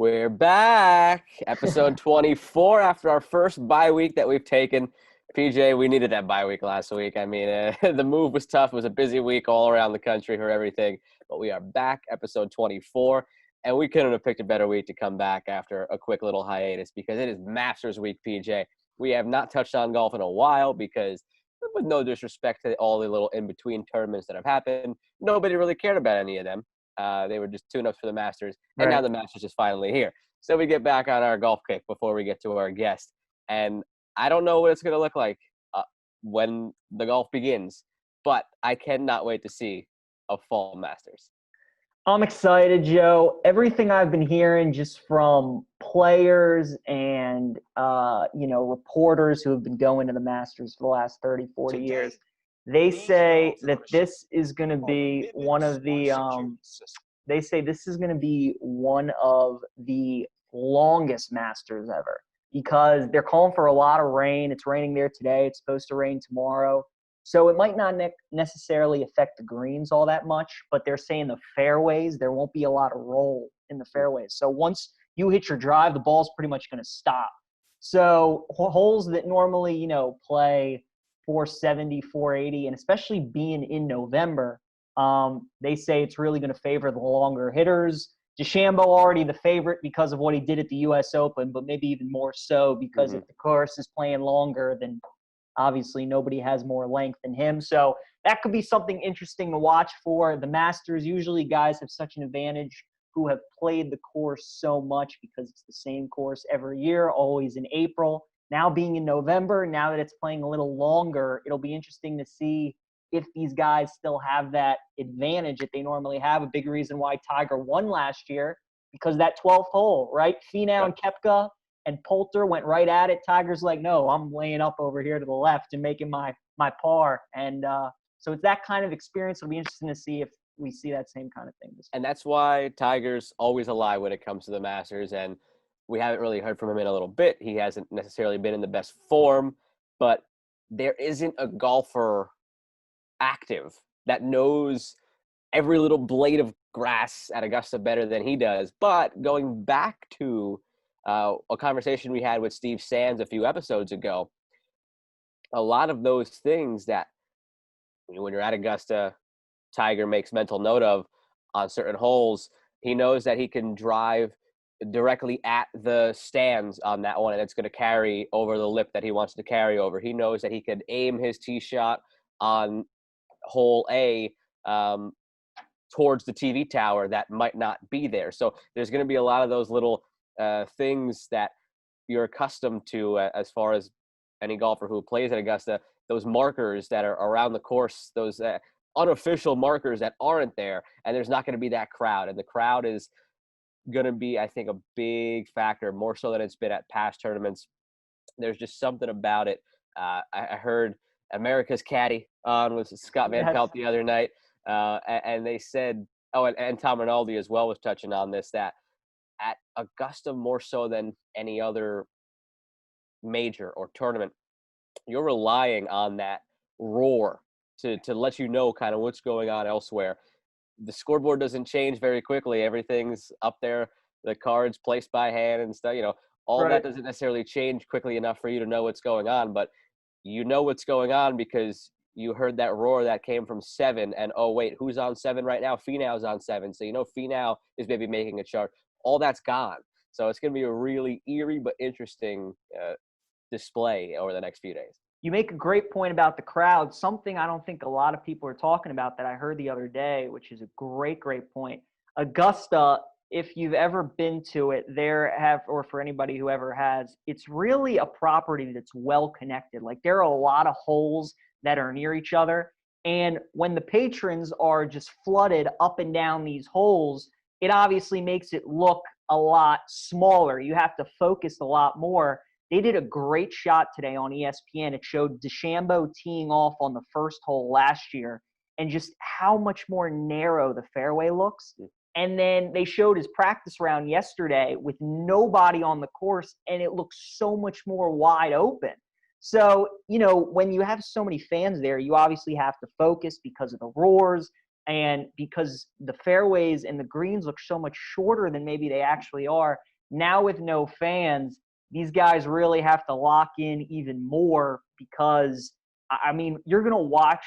We're back. Episode 24 after our first bye week that we've taken. PJ, we needed that bye week last week. I mean, the move was tough. It was a busy week all around the country for everything. But we are back, episode 24. And we couldn't have picked a better week to come back after a quick little hiatus because it is Masters week, PJ. We have not touched on golf in a while because, with no disrespect to all the little in-between tournaments that have happened, nobody really cared about any of them. They were just tune-ups for the Masters, and now the Masters is finally here. So we get back on our golf kick before we get to our guest. And I don't know what it's going to look like when the golf begins, but I cannot wait to see a fall Masters. I'm excited, Joe. Everything I've been hearing just from players and, reporters who have been going to the Masters for the last 30, 40 years, they say that this is going to be one of the longest Masters ever because they're calling for a lot of rain. It's raining there today. It's supposed to rain tomorrow. So it might not necessarily affect the greens all that much, but they're saying the fairways, there won't be a lot of roll in the fairways. So once you hit your drive, the ball's pretty much going to stop. So holes that normally, play 470, 480, and especially being in November, they say it's really going to favor the longer hitters. DeChambeau already the favorite because of what he did at the U.S. Open, but maybe even more so because if the course is playing longer, then obviously nobody has more length than him. So that could be something interesting to watch for. The Masters, usually guys have such an advantage who have played the course so much because it's the same course every year, always in April. Now being in November, now that it's playing a little longer, it'll be interesting to see if these guys still have that advantage that they normally have. A big reason why Tiger won last year, because that 12th hole, right? Finau and Koepka and Poulter went right at it. Tiger's like, no, I'm laying up over here to the left and making my par. And so it's that kind of experience. It'll be interesting to see if we see that same kind of thing. And that's why Tiger's always alive when it comes to the Masters. And we haven't really heard from him in a little bit. He hasn't necessarily been in the best form, but there isn't a golfer active that knows every little blade of grass at Augusta better than he does. But going back to a conversation we had with Steve Sands a few episodes ago, a lot of those things that when you're at Augusta, Tiger makes mental note of on certain holes, he knows that he can drive directly at the stands on that one, and it's going to carry over the lip that he wants to carry over. He knows that he could aim his tee shot on hole A towards the TV tower that might not be there. So there's going to be a lot of those little things that you're accustomed to as far as any golfer who plays at Augusta, those markers that are around the course, those unofficial markers that aren't there, and there's not going to be that crowd. And the crowd is going to be, I think, a big factor, more so than it's been at past tournaments. There's just something about it. I heard America's Caddy on with Scott Van Pelt the other night, and they said, and Tom Rinaldi as well was touching on this, that at Augusta, more so than any other major or tournament, you're relying on that roar to let you know kind of what's going on elsewhere. The scoreboard doesn't change very quickly. Everything's up there, the cards placed by hand and stuff, all that doesn't necessarily change quickly enough for you to know what's going on, but you know what's going on because you heard that roar that came from 7, and oh wait, who's on 7 right now? Finau's on 7, so Finau is maybe making a chart. All that's gone, so it's going to be a really eerie but interesting display over the next few days. You make a great point about the crowd, something I don't think a lot of people are talking about that I heard the other day, which is a great point. Augusta, if you've ever been to it, or for anybody who ever has, it's really a property that's well connected. Like there are a lot of holes that are near each other. And when the patrons are just flooded up and down these holes, it obviously makes it look a lot smaller. You have to focus a lot more. They did a great shot today on ESPN. It showed DeChambeau teeing off on the first hole last year and just how much more narrow the fairway looks. And then they showed his practice round yesterday with nobody on the course, and it looks so much more wide open. So, when you have so many fans there, you obviously have to focus because of the roars and because the fairways and the greens look so much shorter than maybe they actually are. Now with no fans, these guys really have to lock in even more because, I mean, you're gonna watch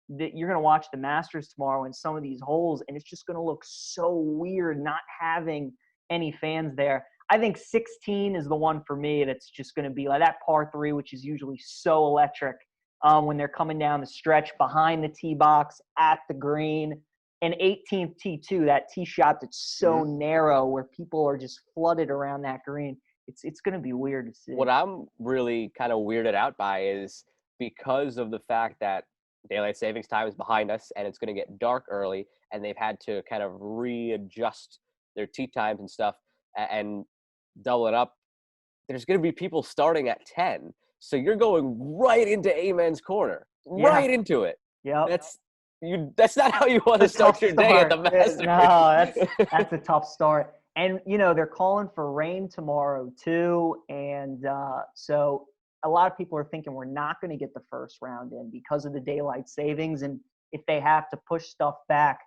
the Masters tomorrow in some of these holes, and it's just gonna look so weird not having any fans there. I think 16 is the one for me that's just gonna be like that par three, which is usually so electric when they're coming down the stretch behind the tee box at the green. And 18th tee too, that tee shot that's so narrow where people are just flooded around that green. It's going to be weird to see. What I'm really kind of weirded out by is because of the fact that daylight savings time is behind us and it's going to get dark early, and they've had to kind of readjust their tee times and stuff and double it up. There's going to be people starting at 10. So you're going right into Amen's corner, right into it. Yep. That's not how you want to start your day at the Masters. No, that's a tough start. And, you know, they're calling for rain tomorrow too. And so a lot of people are thinking we're not going to get the first round in because of the daylight savings and if they have to push stuff back.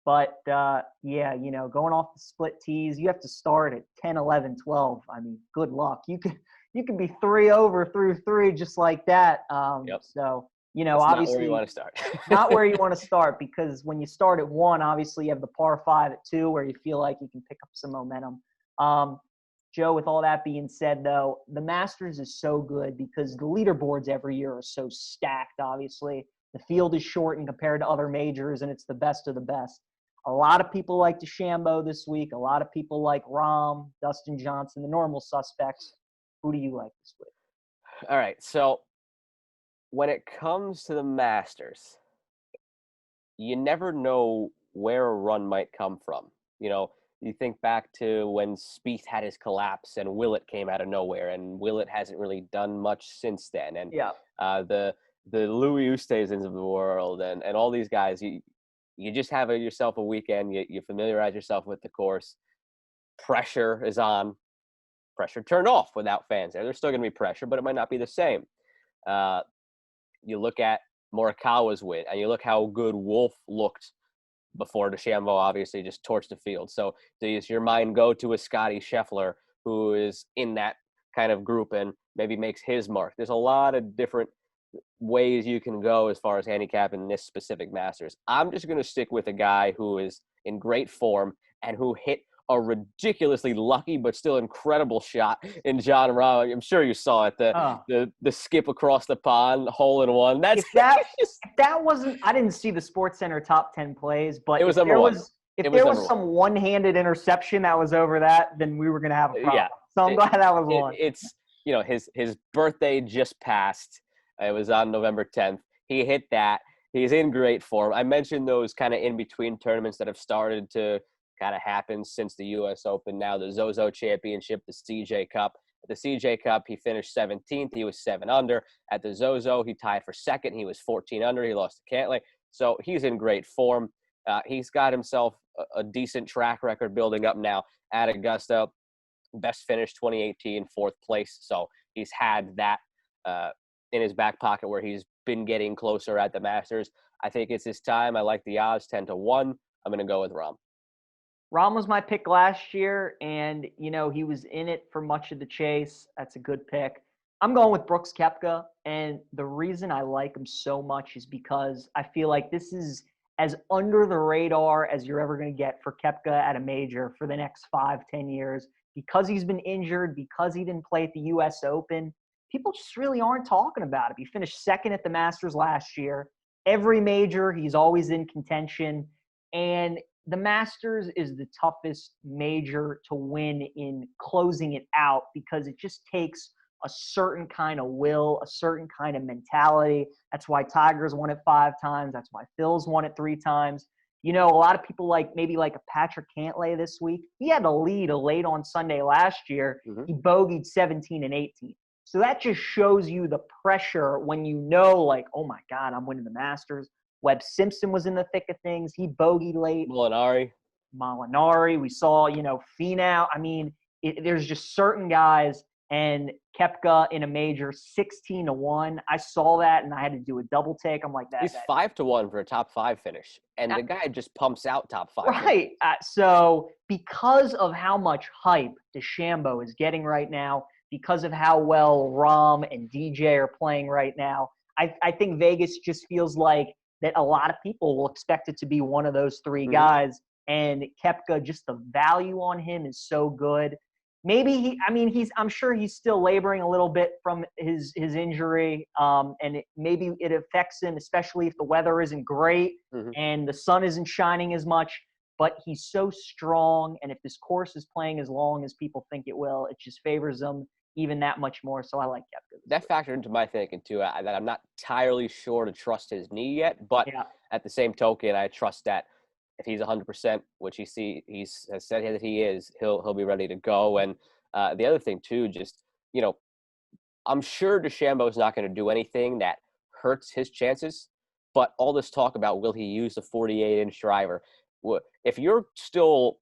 But, yeah, you know, going off the split tees, you have to start at 10, 11, 12. I mean, good luck. You can be 3 over through 3 just like that. So, you know, that's obviously not where you want to start. not where you want to start, because when you start at 1, obviously you have the par 5 at 2 where you feel like you can pick up some momentum. Joe, with all that being said, though, the Masters is so good because the leaderboards every year are so stacked, obviously. The field is shortened compared to other majors, and it's the best of the best. A lot of people like DeChambeau this week. A lot of people like Rahm, Dustin Johnson, the normal suspects. Who do you like this week? All right, so when it comes to the Masters, you never know where a run might come from. You know, you think back to when Spieth had his collapse and Willett came out of nowhere, and Willett hasn't really done much since then. And the Louis Oosthuizens of the world and all these guys, you just have yourself a weekend. You familiarize yourself with the course. Pressure is on. Pressure turned off without fans there. There's still going to be pressure, but it might not be the same. You look at Morikawa's win, and you look how good Wolf looked before DeChambeau obviously just torched the field. So does your mind go to a Scotty Scheffler who is in that kind of group and maybe makes his mark? There's a lot of different ways you can go as far as handicapping this specific Masters. I'm just going to stick with a guy who is in great form and who hit a ridiculously lucky but still incredible shot in Jon Rahm. I'm sure you saw it, the skip across the pond, hole in one. If that wasn't, I didn't see the Sports Center top 10 plays, but it was number one. If there was some one-handed interception that was over that, then we were going to have a problem. So I'm glad that was one. It's, you know, his birthday just passed. It was on November 10th. He hit that. He's in great form. I mentioned those kind of in-between tournaments that have started to kind of happen since the U.S. Open. Now the Zozo Championship, the CJ Cup. At the CJ Cup, he finished 17th. He was 7 under. At the Zozo, he tied for second. He was 14 under. He lost to Cantlay. So he's in great form. He's got himself a decent track record building up now at Augusta. Best finish 2018, 4th place. So he's had that in his back pocket where he's been getting closer at the Masters. I think it's his time. I like the odds 10-1. I'm going to go with Rahm. Rahm was my pick last year, and, you know, he was in it for much of the chase. That's a good pick. I'm going with Brooks Koepka, and the reason I like him so much is because I feel like this is as under the radar as you're ever going to get for Koepka at a major for the next 5-10 years. Because he's been injured, because he didn't play at the U.S. Open, people just really aren't talking about it. He finished second at the Masters last year. Every major, he's always in contention, and the Masters is the toughest major to win in closing it out because it just takes a certain kind of will, a certain kind of mentality. That's why Tiger's won it 5 times. That's why Phil's won it 3 times. You know, a lot of people maybe like a Patrick Cantlay this week. He had a lead late on Sunday last year. Mm-hmm. He bogeyed 17 and 18. So that just shows you the pressure when you know, like, oh my God, I'm winning the Masters. Webb Simpson was in the thick of things. He bogeyed late. Molinari. We saw, you know, Finau. I mean, there's just certain guys and Koepka in a major 16-1. I saw that and I had to do a double take. I'm like, He's that 5-1 for a top 5 finish, and the guy just pumps out top 5. right. So because of how much hype DeChambeau is getting right now, because of how well Rahm and DJ are playing right now, I think Vegas just feels like that a lot of people will expect it to be one of those three guys. And Koepka, just the value on him is so good. Maybe I'm sure he's still laboring a little bit from his injury, and maybe it affects him, especially if the weather isn't great and the sun isn't shining as much. But he's so strong, and if this course is playing as long as people think it will, it just favors him even that much more. So I like Koepka. That factored into my thinking too. That I'm not entirely sure to trust his knee yet, but at the same token, I trust that if he's 100%, which has said that he is, he'll be ready to go. And the other thing too, just I'm sure DeChambeau is not going to do anything that hurts his chances. But all this talk about will he use the 48-inch driver? If you're still,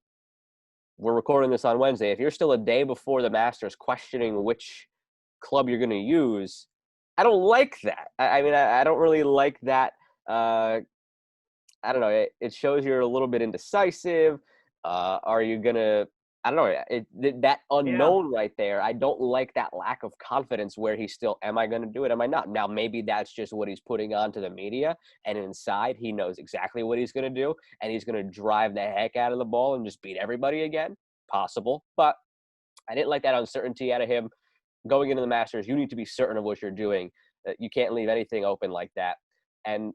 we're recording this on Wednesday, if you're still a day before the Masters questioning which club you're going to use, I don't like that. I mean, I don't really like that. I don't know. It shows you're a little bit indecisive. Are you going to – I don't know. That unknown right there, I don't like that lack of confidence where he's still, am I going to do it? Am I not? Now, maybe that's just what he's putting on to the media, and inside he knows exactly what he's going to do, and he's going to drive the heck out of the ball and just beat everybody again. Possible. But I didn't like that uncertainty out of him. Going into the Masters, you need to be certain of what you're doing. You can't leave anything open like that. And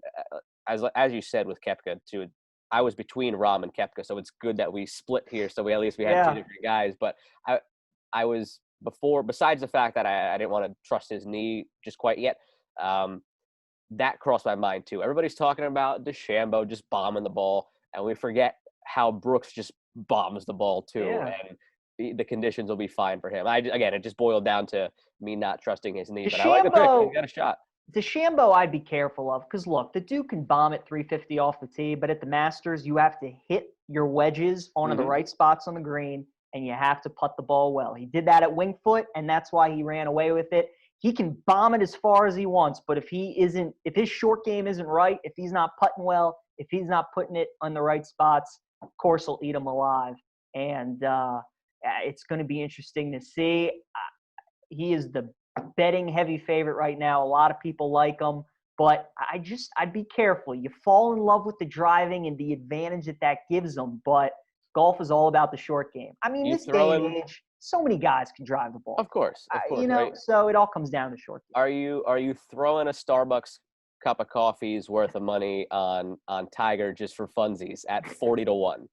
as you said with Koepka, too, I was between Rahm and Koepka, so it's good that we split here. So we had two different guys. But I was before, besides the fact that I didn't want to trust his knee just quite yet, that crossed my mind too. Everybody's talking about DeChambeau just bombing the ball, and we forget how Brooks just bombs the ball too. And the conditions will be fine for him. Again, it just boiled down to me not trusting his knee, but I like the pick. He got a shot. DeChambeau, I'd be careful of because, look, the dude can bomb at 350 off the tee, but at the Masters, you have to hit your wedges onto the right spots on the green, and you have to putt the ball well. He did that at Winged Foot, and that's why he ran away with it. He can bomb it as far as he wants, but if his short game isn't right, if he's not putting well, if he's not putting it on the right spots, of course he'll eat him alive. And it's going to be interesting to see. He is the betting heavy favorite right now. A lot of people like him, but I'd be careful. You fall in love with the driving and the advantage that gives them, but golf is all about the short game. I mean, this day and age, so many guys can drive the ball. Of course, right? So it all comes down to short game. Are you throwing a Starbucks cup of coffee's worth of money on Tiger just for funsies at 40-1?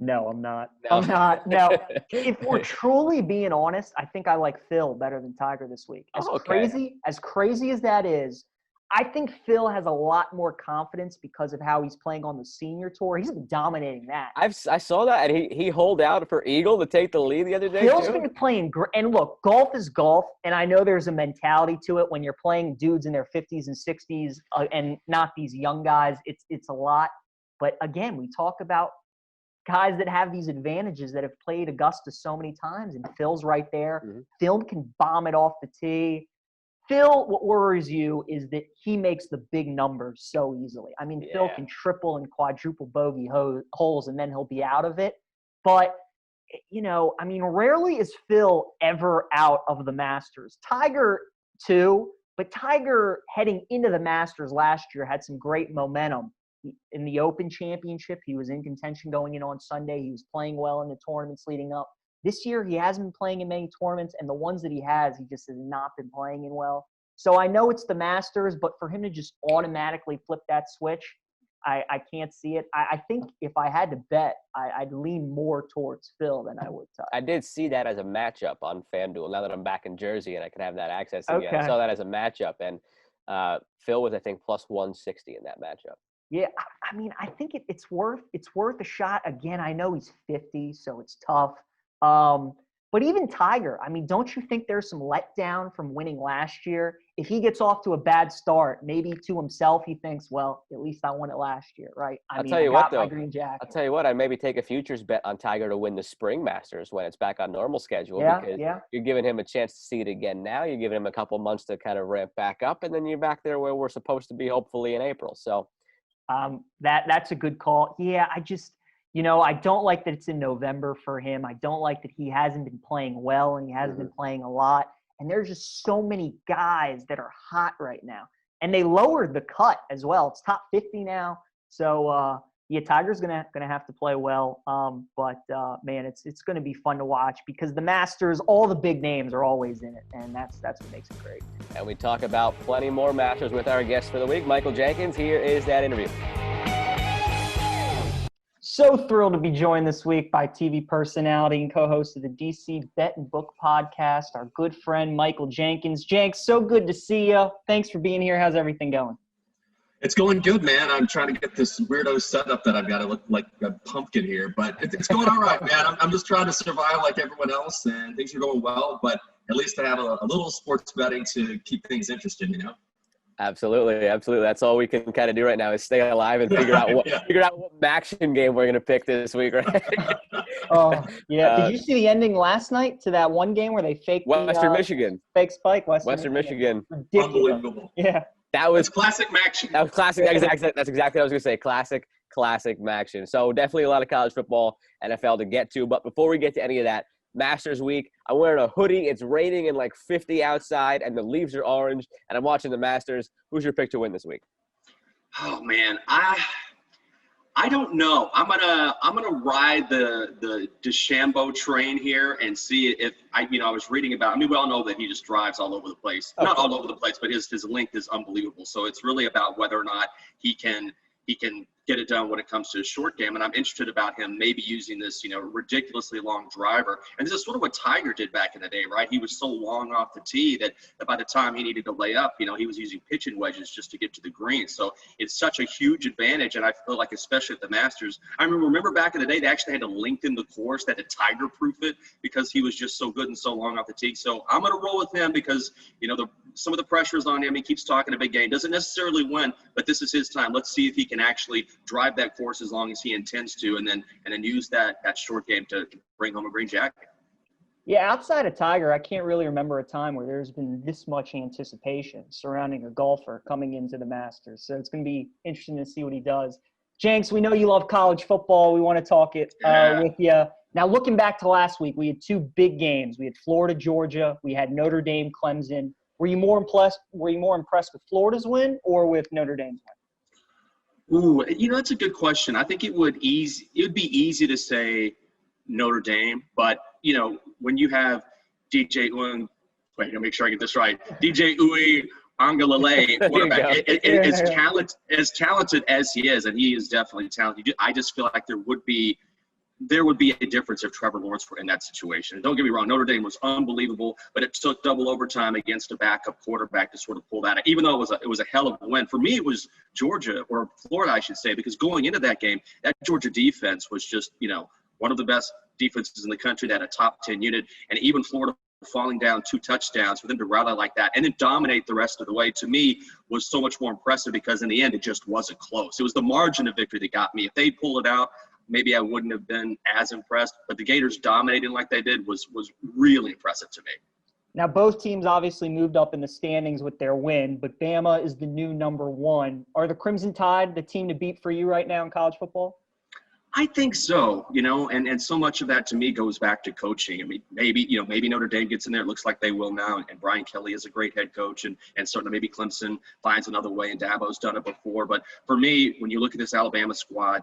No, I'm not. No. I'm not. No. If we're truly being honest, I think I like Phil better than Tiger this week. As crazy as that is, I think Phil has a lot more confidence because of how he's playing on the senior tour. He's been dominating that. I saw that, and he holed out for Eagle to take the lead the other day. Phil's been playing great. And look, golf is golf, and I know there's a mentality to it when you're playing dudes in their 50s and 60s and not these young guys. It's a lot. But again, we talk about guys that have these advantages that have played Augusta so many times, and Phil's right there. Phil can bomb it off the tee. Phil, what worries you is that he makes the big numbers so easily. I mean, Phil can triple and quadruple bogey holes, and then he'll be out of it. But, I mean, rarely is Phil ever out of the Masters. Tiger, too, but Tiger heading into the Masters last year had some great momentum. In the Open Championship, he was in contention going in on Sunday. He was playing well in the tournaments leading up. This year, he hasn't been playing in many tournaments, and the ones that he has, he just has not been playing in well. So I know it's the Masters, but for him to just automatically flip that switch, I can't see it. I think if I had to bet, I'd lean more towards Phil than I would Tiger. I did see that as a matchup on FanDuel. Now that I'm back in Jersey and I can have that access again, I saw that as a matchup, and Phil was, I think, plus 160 in that matchup. Yeah, I mean, I think it's worth a shot. Again, I know he's 50, so it's tough. But even Tiger, I mean, don't you think there's some letdown from winning last year? If he gets off to a bad start, maybe to himself he thinks, well, at least I won it last year, right? I Tell you I what, got my though. green jacket. I'll tell you what, I'd maybe take a futures bet on Tiger to win the Spring Masters when it's back on normal schedule, because you're giving him a chance to see it again now. You're giving him a couple months to kind of ramp back up, and then you're back there where we're supposed to be, hopefully in April. So that's a good call. Yeah, I don't like that it's in November for him. I don't like that he hasn't been playing well and he hasn't been playing a lot. And there's just so many guys that are hot right now. And they lowered the cut as well. It's top 50 now. So, Tiger's gonna have to play well. Man, it's gonna be fun to watch because the Masters, all the big names are always in it, and that's what makes it great. And we talk about plenty more Masters with our guest for the week, Michael Jenkins. Here is that interview. So thrilled to be joined this week by TV personality and co-host of the DC Bet and Book podcast, our good friend Michael Jenkins. Jenks, so good to see you. Thanks for being here. How's everything going? It's going good, man. I'm trying to get this weirdo setup that I've got to look like a pumpkin here, but it's going all right, man. I'm just trying to survive like everyone else, and things are going well, but at least I have a little sports betting to keep things interesting, you know? Absolutely. That's all we can kind of do right now is stay alive and figure out what action game we're going to pick this week, right? Oh, yeah. Did you see the ending last night to that one game where they faked Western Michigan? Fake spike, Western Michigan. Ridiculous. Unbelievable. Yeah. That was classic Maction. That was classic. That's exactly what I was going to say. Classic Maction. So definitely a lot of college football, NFL to get to. But before we get to any of that, Masters week, I'm wearing a hoodie. It's raining and like 50 outside, and the leaves are orange, and I'm watching the Masters. Who's your pick to win this week? Oh man, I don't know. I'm gonna ride the DeChambeau train here and see if I was reading about. I mean, we all know that he just drives all over the place. Not all over the place, but his length is unbelievable. So it's really about whether or not he can get it done when it comes to a short game. And I'm interested about him maybe using this, ridiculously long driver. And this is sort of what Tiger did back in the day, right? He was so long off the tee that by the time he needed to lay up, he was using pitching wedges just to get to the green. So it's such a huge advantage. And I feel like, especially at the Masters, I remember back in the day, they actually had to lengthen the course, they had to Tiger-proof it because he was just so good and so long off the tee. So I'm going to roll with him because, some of the pressure's on him. He keeps talking a big game. Doesn't necessarily win, but this is his time. Let's see if he can actually drive that course as long as he intends to, and then use that short game to bring home a green jacket. Yeah, outside of Tiger, I can't really remember a time where there's been this much anticipation surrounding a golfer coming into the Masters. So it's going to be interesting to see what he does. Jenks, we know you love college football. We want to talk it with you. Now, looking back to last week, we had two big games. We had Florida, Georgia. We had Notre Dame, Clemson. Were you more impressed with Florida's win or with Notre Dame's win? Ooh, that's a good question. I think it would be easy to say Notre Dame, but when you have DJ Uwe, wait, I'll make sure I get this right. DJ Uwe Angalale, quarterback, as talented as he is, and he is definitely talented. I just feel like there would be a difference if Trevor Lawrence were in that situation. And don't get me wrong, Notre Dame was unbelievable, but it took double overtime against a backup quarterback to sort of pull that out. Even though it was a hell of a win. For me, it was Georgia, or Florida, I should say, because going into that game, that Georgia defense was just, one of the best defenses in the country. That a top 10 unit, and even Florida falling down 2 touchdowns for them to rally like that and then dominate the rest of the way, to me, was so much more impressive because in the end, it just wasn't close. It was the margin of victory that got me. If they pull it out, maybe I wouldn't have been as impressed, but the Gators dominating like they did was really impressive to me. Now, both teams obviously moved up in the standings with their win, but Bama is the new number 1. Are the Crimson Tide the team to beat for you right now in college football? I think so, and so much of that to me goes back to coaching. I mean, maybe Notre Dame gets in there. It looks like they will now. And Brian Kelly is a great head coach, and certainly maybe Clemson finds another way, and Dabo's done it before. But for me, when you look at this Alabama squad,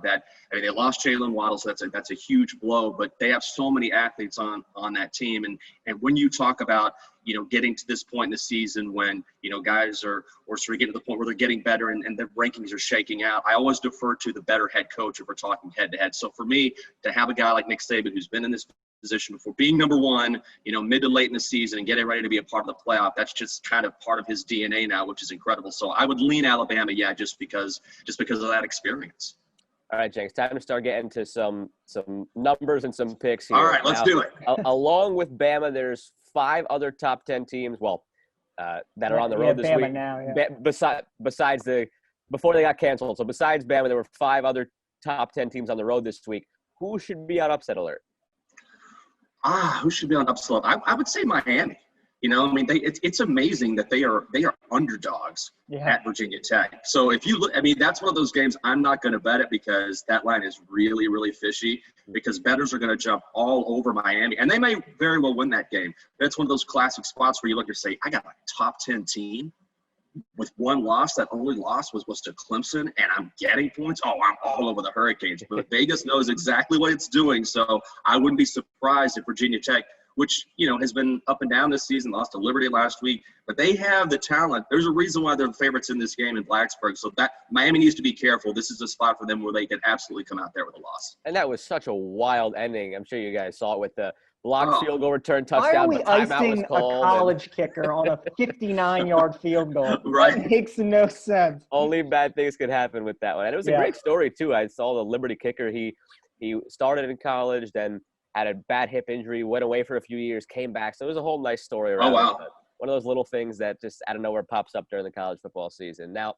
they lost Jalen Waddle, so that's a huge blow, but they have so many athletes on that team. And when you talk about, getting to this point in the season when, guys are sort of getting to the point where they're getting better and the rankings are shaking out, I always defer to the better head coach if we're talking head-to-head. So for me, to have a guy like Nick Saban who's been in this position before, being number 1, mid to late in the season and getting ready to be a part of the playoff, that's just kind of part of his DNA now, which is incredible. So I would lean Alabama, just because of that experience. All right, Jenks, time to start getting to some numbers and some picks here. All right, let's do it. Along with Bama, there's 5 other top 10 teams, that are on the road this Bama week. now, yeah. Besides before they got canceled. So besides Bama, there were 5 other top 10 teams on the road this week. Who should be on upset alert? Who should be on upset alert? I would say Miami. You know, I mean, it's amazing that they are underdogs at Virginia Tech. So if you look, I mean, that's one of those games I'm not going to bet it because that line is really, really fishy because bettors are going to jump all over Miami. And they may very well win that game. That's one of those classic spots where you look and say, I got a top 10 team with one loss. That only loss was to Clemson, and I'm getting points. Oh, I'm all over the Hurricanes. But Vegas knows exactly what it's doing. So I wouldn't be surprised if Virginia Tech, which, you know, has been up and down this season, lost to Liberty last week. But they have the talent. There's a reason why they're the favorites in this game in Blacksburg. So that Miami needs to be careful. This is a spot for them where they can absolutely come out there with a loss. And that was such a wild ending. I'm sure you guys saw it with the blocked field goal return touchdown. Why are we icing a college kicker on a 59-yard field goal? Right. That makes no sense. Only bad things could happen with that one. And it was a great story, too. I saw the Liberty kicker. He started in college, then had a bad hip injury, went away for a few years, came back. So it was a whole nice story around it. One of those little things that just out of nowhere pops up during the college football season. Now,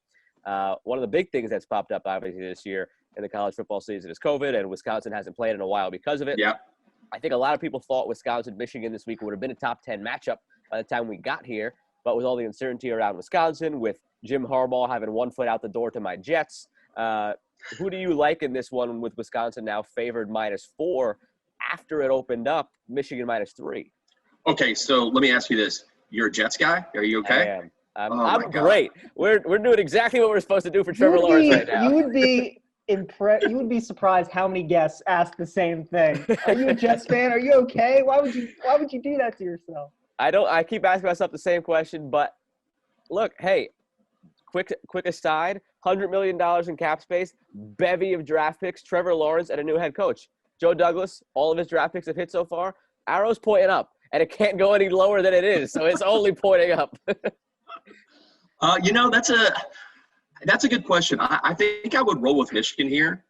one of the big things that's popped up, obviously, this year in the college football season is COVID, and Wisconsin hasn't played in a while because of it. Yeah. I think a lot of people thought Wisconsin-Michigan this week would have been a top 10 matchup by the time we got here. But with all the uncertainty around Wisconsin, with Jim Harbaugh having one foot out the door to my Jets, who do you like in this one with Wisconsin now favored -4 after it opened up, Michigan -3? Okay, so let me ask you this. You're a Jets guy? Are you okay? I am. I'm great. We're doing exactly what we're supposed to do for Trevor Lawrence right now. You would be you would be surprised how many guests ask the same thing. Are you a Jets fan? Are you okay? Why would you do that to yourself? I keep asking myself the same question, but look, hey, quick aside, $100 million in cap space, bevy of draft picks, Trevor Lawrence, and a new head coach. Joe Douglas, all of his draft picks have hit so far. Arrow's pointing up, and it can't go any lower than it is, so it's only pointing up. You know, that's a good question. I think I would roll with Michigan here,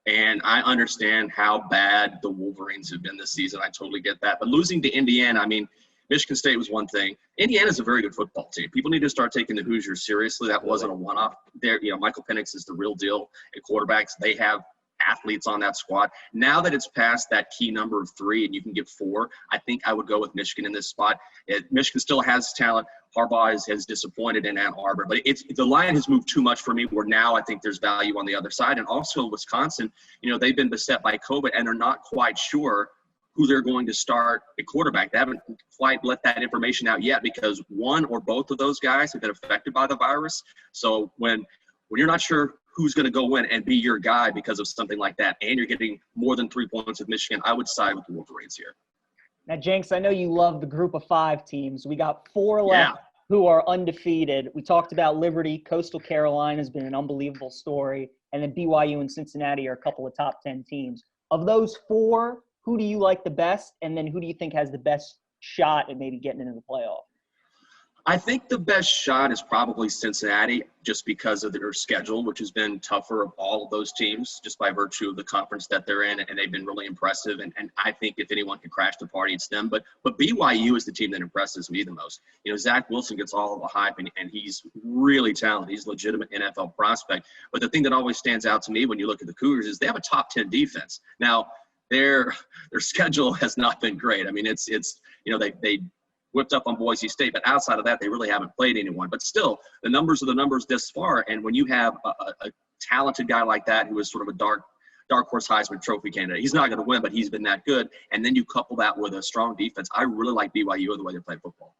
and I understand how bad the Wolverines have been this season. I totally get that. But losing to Indiana, I mean, Michigan State was one thing. Indiana's a very good football team. People need to start taking the Hoosiers seriously. That wasn't a one-off. There, you know, Michael Penix is the real deal at quarterbacks. They have athletes on that squad. Now that it's past that key number of 3 and you can get 4, I think I would go with Michigan in this spot. Michigan still has talent. Harbaugh has disappointed in Ann Arbor, but the line has moved too much for me where now I think there's value on the other side. And also Wisconsin, you know, they've been beset by COVID and they're not quite sure who they're going to start at quarterback. They haven't quite let that information out yet because one or both of those guys have been affected by the virus. So when you're not sure who's going to go in and be your guy because of something like that, and you're getting more than 3 points with Michigan, I would side with the Wolverines here. Now, Jenks, I know you love the group of 5 teams. We got 4 left who are undefeated. We talked about Liberty. Coastal Carolina has been an unbelievable story. And then BYU and Cincinnati are a couple of top 10 teams. Of those 4, who do you like the best? And then who do you think has the best shot at maybe getting into the playoff? I think the best shot is probably Cincinnati just because of their schedule, which has been tougher of all of those teams just by virtue of the conference that they're in, and they've been really impressive. And I think if anyone can crash the party, it's them. But BYU is the team that impresses me the most. You know, Zach Wilson gets all of the hype, and he's really talented. He's a legitimate NFL prospect. But the thing that always stands out to me when you look at the Cougars is they have a top 10 defense. Now, their schedule has not been great. I mean, it's you know, they whipped up on Boise State, but outside of that, they really haven't played anyone. But still, the numbers are the numbers this far, and when you have a talented guy like that who is sort of a dark horse Heisman Trophy candidate, he's not going to win, but he's been that good, and then you couple that with a strong defense, I really like BYU the way they play football.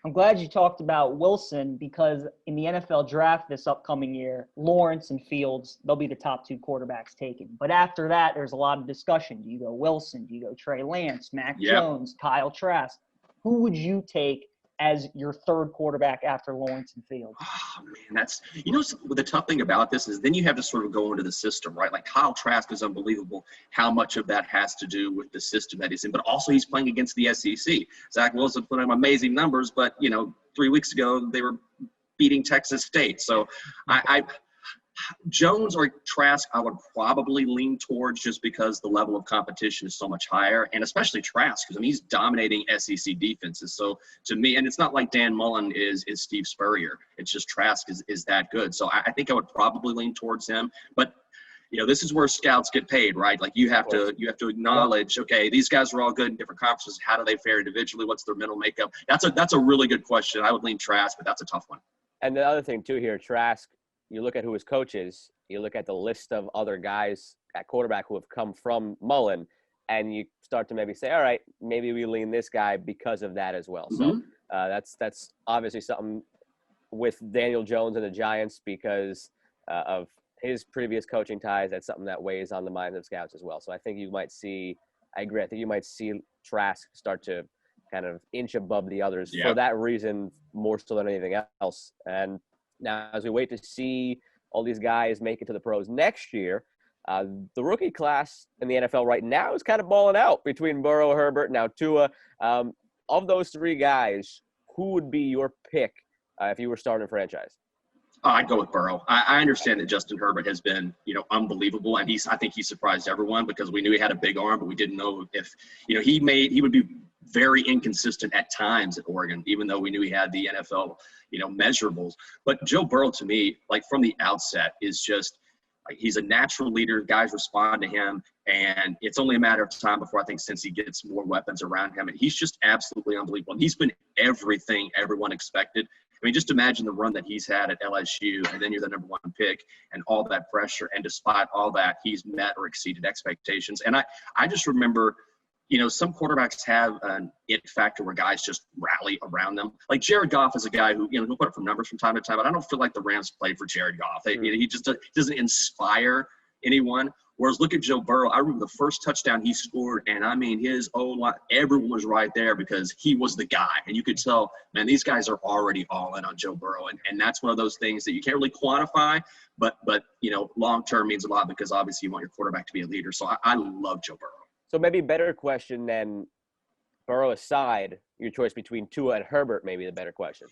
I'm glad you talked about Wilson because in the NFL draft this upcoming year, Lawrence and Fields, they'll be the top 2 quarterbacks taken. But after that, there's a lot of discussion. Do you go Wilson? Do you go Trey Lance, Mac Jones, Kyle Trask? Who would you take as your 3rd quarterback after Lawrence and Fields? Oh, man, that's – you know, the tough thing about this is then you have to sort of go into the system, right? Like Kyle Trask is unbelievable how much of that has to do with the system that he's in. But also he's playing against the SEC. Zach Wilson put up amazing numbers, but, you know, 3 weeks ago they were beating Texas State. So Jones or Trask, I would probably lean towards just because the level of competition is so much higher, and especially Trask, because I mean he's dominating SEC defenses. So to me, and it's not like Dan Mullen is Steve Spurrier. It's just Trask is that good. So I think I would probably lean towards him. But this is where scouts get paid, right? Like you have to acknowledge, okay, these guys are all good in different conferences. How do they fare individually? What's their mental makeup? That's a really good question. I would lean Trask, but that's a tough one. And the other thing too here, Trask. You look at who his coach is, you look at the list of other guys at quarterback who have come from Mullen, and you start to maybe say, all right, maybe we lean this guy because of that as well. Mm-hmm. So that's obviously something with Daniel Jones and the Giants because of his previous coaching ties. That's something that weighs on the minds of scouts as well. So I think you might see – I agree. I think you might see Trask start to kind of inch above the others for that reason more so than anything else. And – now, as we wait to see all these guys make it to the pros next year, the rookie class in the NFL right now is kind of balling out between Burrow, Herbert, now Tua. Of those three guys, who would be your pick if you were starting a franchise? I'd go with Burrow. I understand that Justin Herbert has been, unbelievable, and I think he surprised everyone because we knew he had a big arm, but we didn't know if, he would be very inconsistent at times at Oregon, even though we knew he had the NFL, measurables. But Joe Burrow, to me, like from the outset, is just he's a natural leader. Guys respond to him, and it's only a matter of time before I think since he gets more weapons around him, and he's just absolutely unbelievable. And he's been everything everyone expected. I mean, just imagine the run that he's had at LSU, and then you're the number one pick, and all that pressure. And despite all that, he's met or exceeded expectations. And I just remember, some quarterbacks have an it factor where guys just rally around them. Like Jared Goff is a guy who, he'll put up some numbers from time to time, but I don't feel like the Rams played for Jared Goff. He just doesn't inspire anyone. Whereas look at Joe Burrow. I remember the first touchdown he scored, and I mean his O-line, everyone was right there because he was the guy. And you could tell, man, these guys are already all in on Joe Burrow. And that's one of those things that you can't really quantify, but long-term means a lot because obviously you want your quarterback to be a leader. So I love Joe Burrow. So maybe a better question than Burrow aside, your choice between Tua and Herbert may be the better question.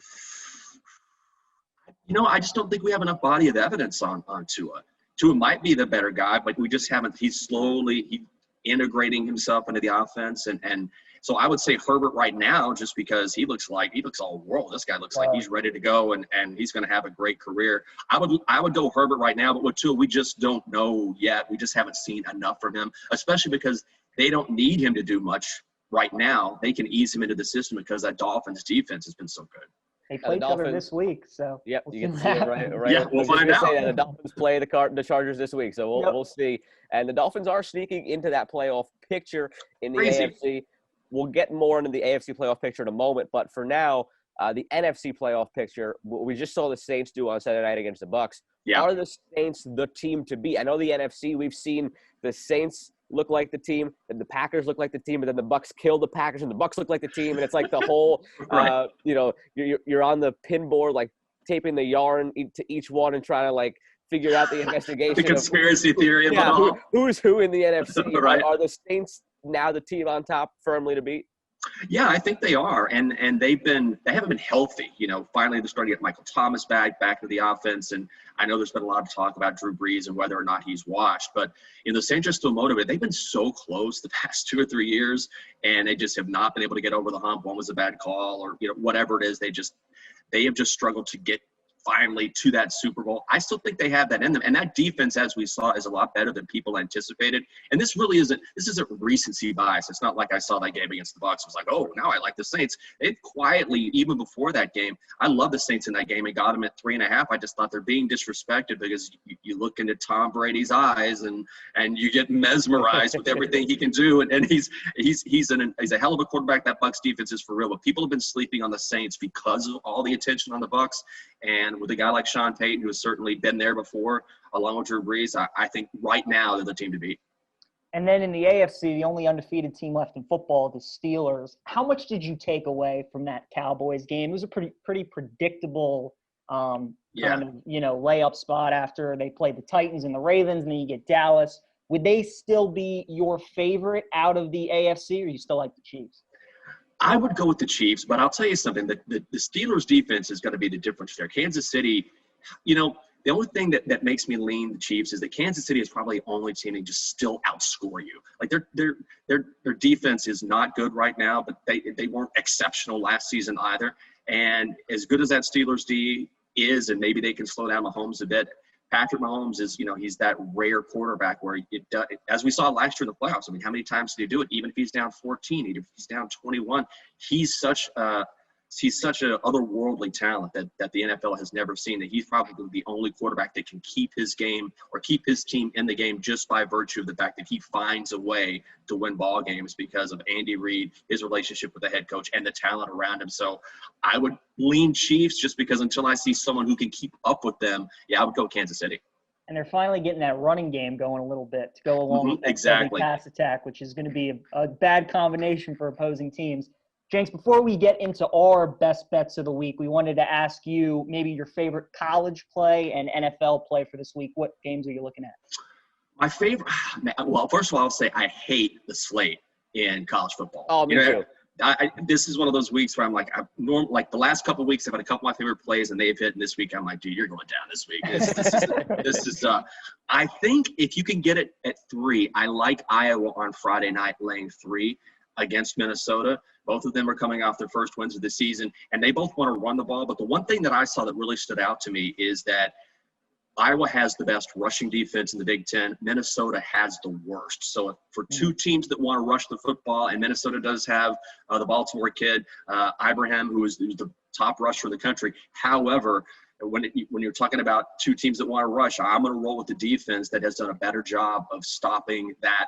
I just don't think we have enough body of evidence on Tua. Tua might be the better guy, but we just haven't. He's slowly integrating himself into the offense, and so I would say Herbert right now, just because he looks all world. This guy looks like he's ready to go, and he's going to have a great career. I would go Herbert right now, but with Tua, we just don't know yet. We just haven't seen enough from him, especially because they don't need him to do much right now. They can ease him into the system because that Dolphins defense has been so good. They play each other this week, so yep, you can see it right. Yeah, we'll find out. The Dolphins play the Chargers this week, so we'll see. And the Dolphins are sneaking into that playoff picture in the AFC. We'll get more into the AFC playoff picture in a moment, but for now, the NFC playoff picture, we just saw the Saints do on Saturday night against the Bucs. Yeah. Are the Saints the team to beat? I know the NFC, we've seen the Saints look like the team, and the Packers look like the team, and then the Bucs kill the Packers, and the Bucs look like the team, and it's like the whole, right. You're on the pin board, like taping the yarn to each one and trying to like figure out the investigation. The conspiracy theory of it all. Who's who in the NFC? Right. Are the Saints now the team on top firmly to beat? Yeah, I think they are, and they haven't been healthy. Finally they're starting to get Michael Thomas back into the offense, and I know there's been a lot of talk about Drew Brees and whether or not he's washed. But the Saints are still motivated. They've been so close the past 2 or 3 years, and they just have not been able to get over the hump. One was a bad call, or whatever it is. They have just struggled to get finally to that Super Bowl. I still think they have that in them. And that defense, as we saw, is a lot better than people anticipated. And this isn't recency bias. It's not like I saw that game against the Bucs. It was like, oh, now I like the Saints. They've quietly, even before that game, I love the Saints in that game and got them at 3.5. I just thought they're being disrespected because you look into Tom Brady's eyes and you get mesmerized with everything he can do. And he's a hell of a quarterback. That Bucs defense is for real. But people have been sleeping on the Saints because of all the attention on the Bucs. And with a guy like Sean Payton, who has certainly been there before, along with Drew Brees, I think right now they're the team to beat. And then in the AFC, the only undefeated team left in football, the Steelers. How much did you take away from that Cowboys game? It was a pretty predictable kind of, layup spot after they played the Titans and the Ravens, and then you get Dallas. Would they still be your favorite out of the AFC, or you still like the Chiefs? I would go with the Chiefs, but I'll tell you something. The Steelers' defense is going to be the difference there. Kansas City, The only thing that makes me lean the Chiefs is that Kansas City is probably the only team that just still outscore you. Like their defense is not good right now, but they weren't exceptional last season either. And as good as that Steelers D is, and maybe they can slow down Mahomes a bit, Patrick Mahomes is, he's that rare quarterback where as we saw last year in the playoffs. I mean, how many times did he do it? Even if he's down 14, even if he's down 21, he's such a otherworldly talent that the NFL has never seen, that he's probably the only quarterback that can keep his game or keep his team in the game just by virtue of the fact that he finds a way to win ball games because of Andy Reid, his relationship with the head coach, and the talent around him. So I would lean Chiefs just because until I see someone who can keep up with them, I would go Kansas City. And they're finally getting that running game going a little bit to go along with that heavy pass attack, which is going to be a bad combination for opposing teams. Jenks, before we get into our best bets of the week, we wanted to ask you maybe your favorite college play and NFL play for this week. What games are you looking at? My favorite – well, first of all, I'll say I hate the slate in college football. Oh, me too. This is one of those weeks where I'm like the last couple of weeks I've had a couple of my favorite plays and they've hit, and this week I'm like, dude, you're going down this week. This is I think if you can get it at 3, I like Iowa on Friday night laying 3 against Minnesota. Both of them are coming off their first wins of the season, and they both want to run the ball. But the one thing that I saw that really stood out to me is that Iowa has the best rushing defense in the Big Ten. Minnesota has the worst. So for two teams that want to rush the football, and Minnesota does have the Baltimore kid, Ibrahim, who's the top rusher in the country. However, when you're talking about two teams that want to rush, I'm going to roll with the defense that has done a better job of stopping that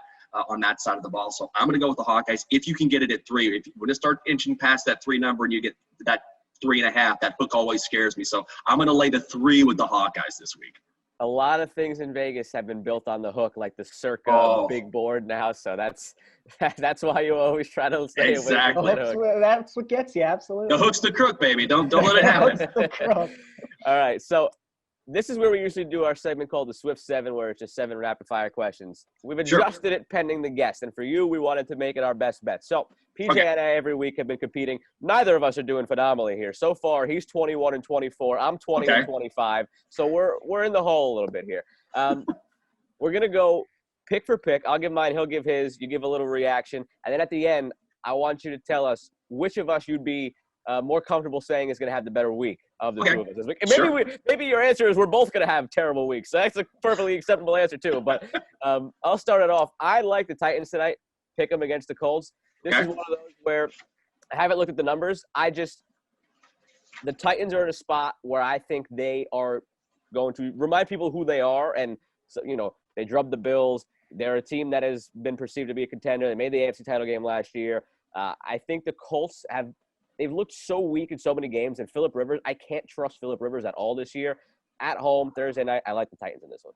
on that side of the ball. So I'm going to go with the Hawkeyes. If you can get it at 3, if you want to start inching past that 3 number and you get that 3.5, that hook always scares me. So I'm going to lay the 3 with the Hawkeyes this week. A lot of things in Vegas have been built on the hook, like the Circa big board now. So that's why you always try to stay away from the hook. That's what gets you, absolutely. The hook's the crook, baby. Don't let it happen. All right, so this is where we usually do our segment called the Swift 7, where it's just 7 rapid-fire questions. We've adjusted it pending the guest, and for you, we wanted to make it our best bet. So PJ and I every week have been competing. Neither of us are doing phenomenally here. So far, he's 21-24. I'm 20-25. So we're in the hole a little bit here. We're going to go pick for pick. I'll give mine. He'll give his. You give a little reaction. And then at the end, I want you to tell us which of us you'd be more comfortable saying is going to have the better week of the two of us this week. Maybe your answer is we're both going to have terrible weeks. So that's a perfectly acceptable answer too. But I'll start it off. I like the Titans tonight. Pick them against the Colts. This is one of those where I haven't looked at the numbers. The Titans are in a spot where I think they are going to remind people who they are. And, so, they drubbed the Bills. They're a team that has been perceived to be a contender. They made the AFC title game last year. I think the Colts they've looked so weak in so many games. And Phillip Rivers, I can't trust Phillip Rivers at all this year. At home, Thursday night, I like the Titans in this one.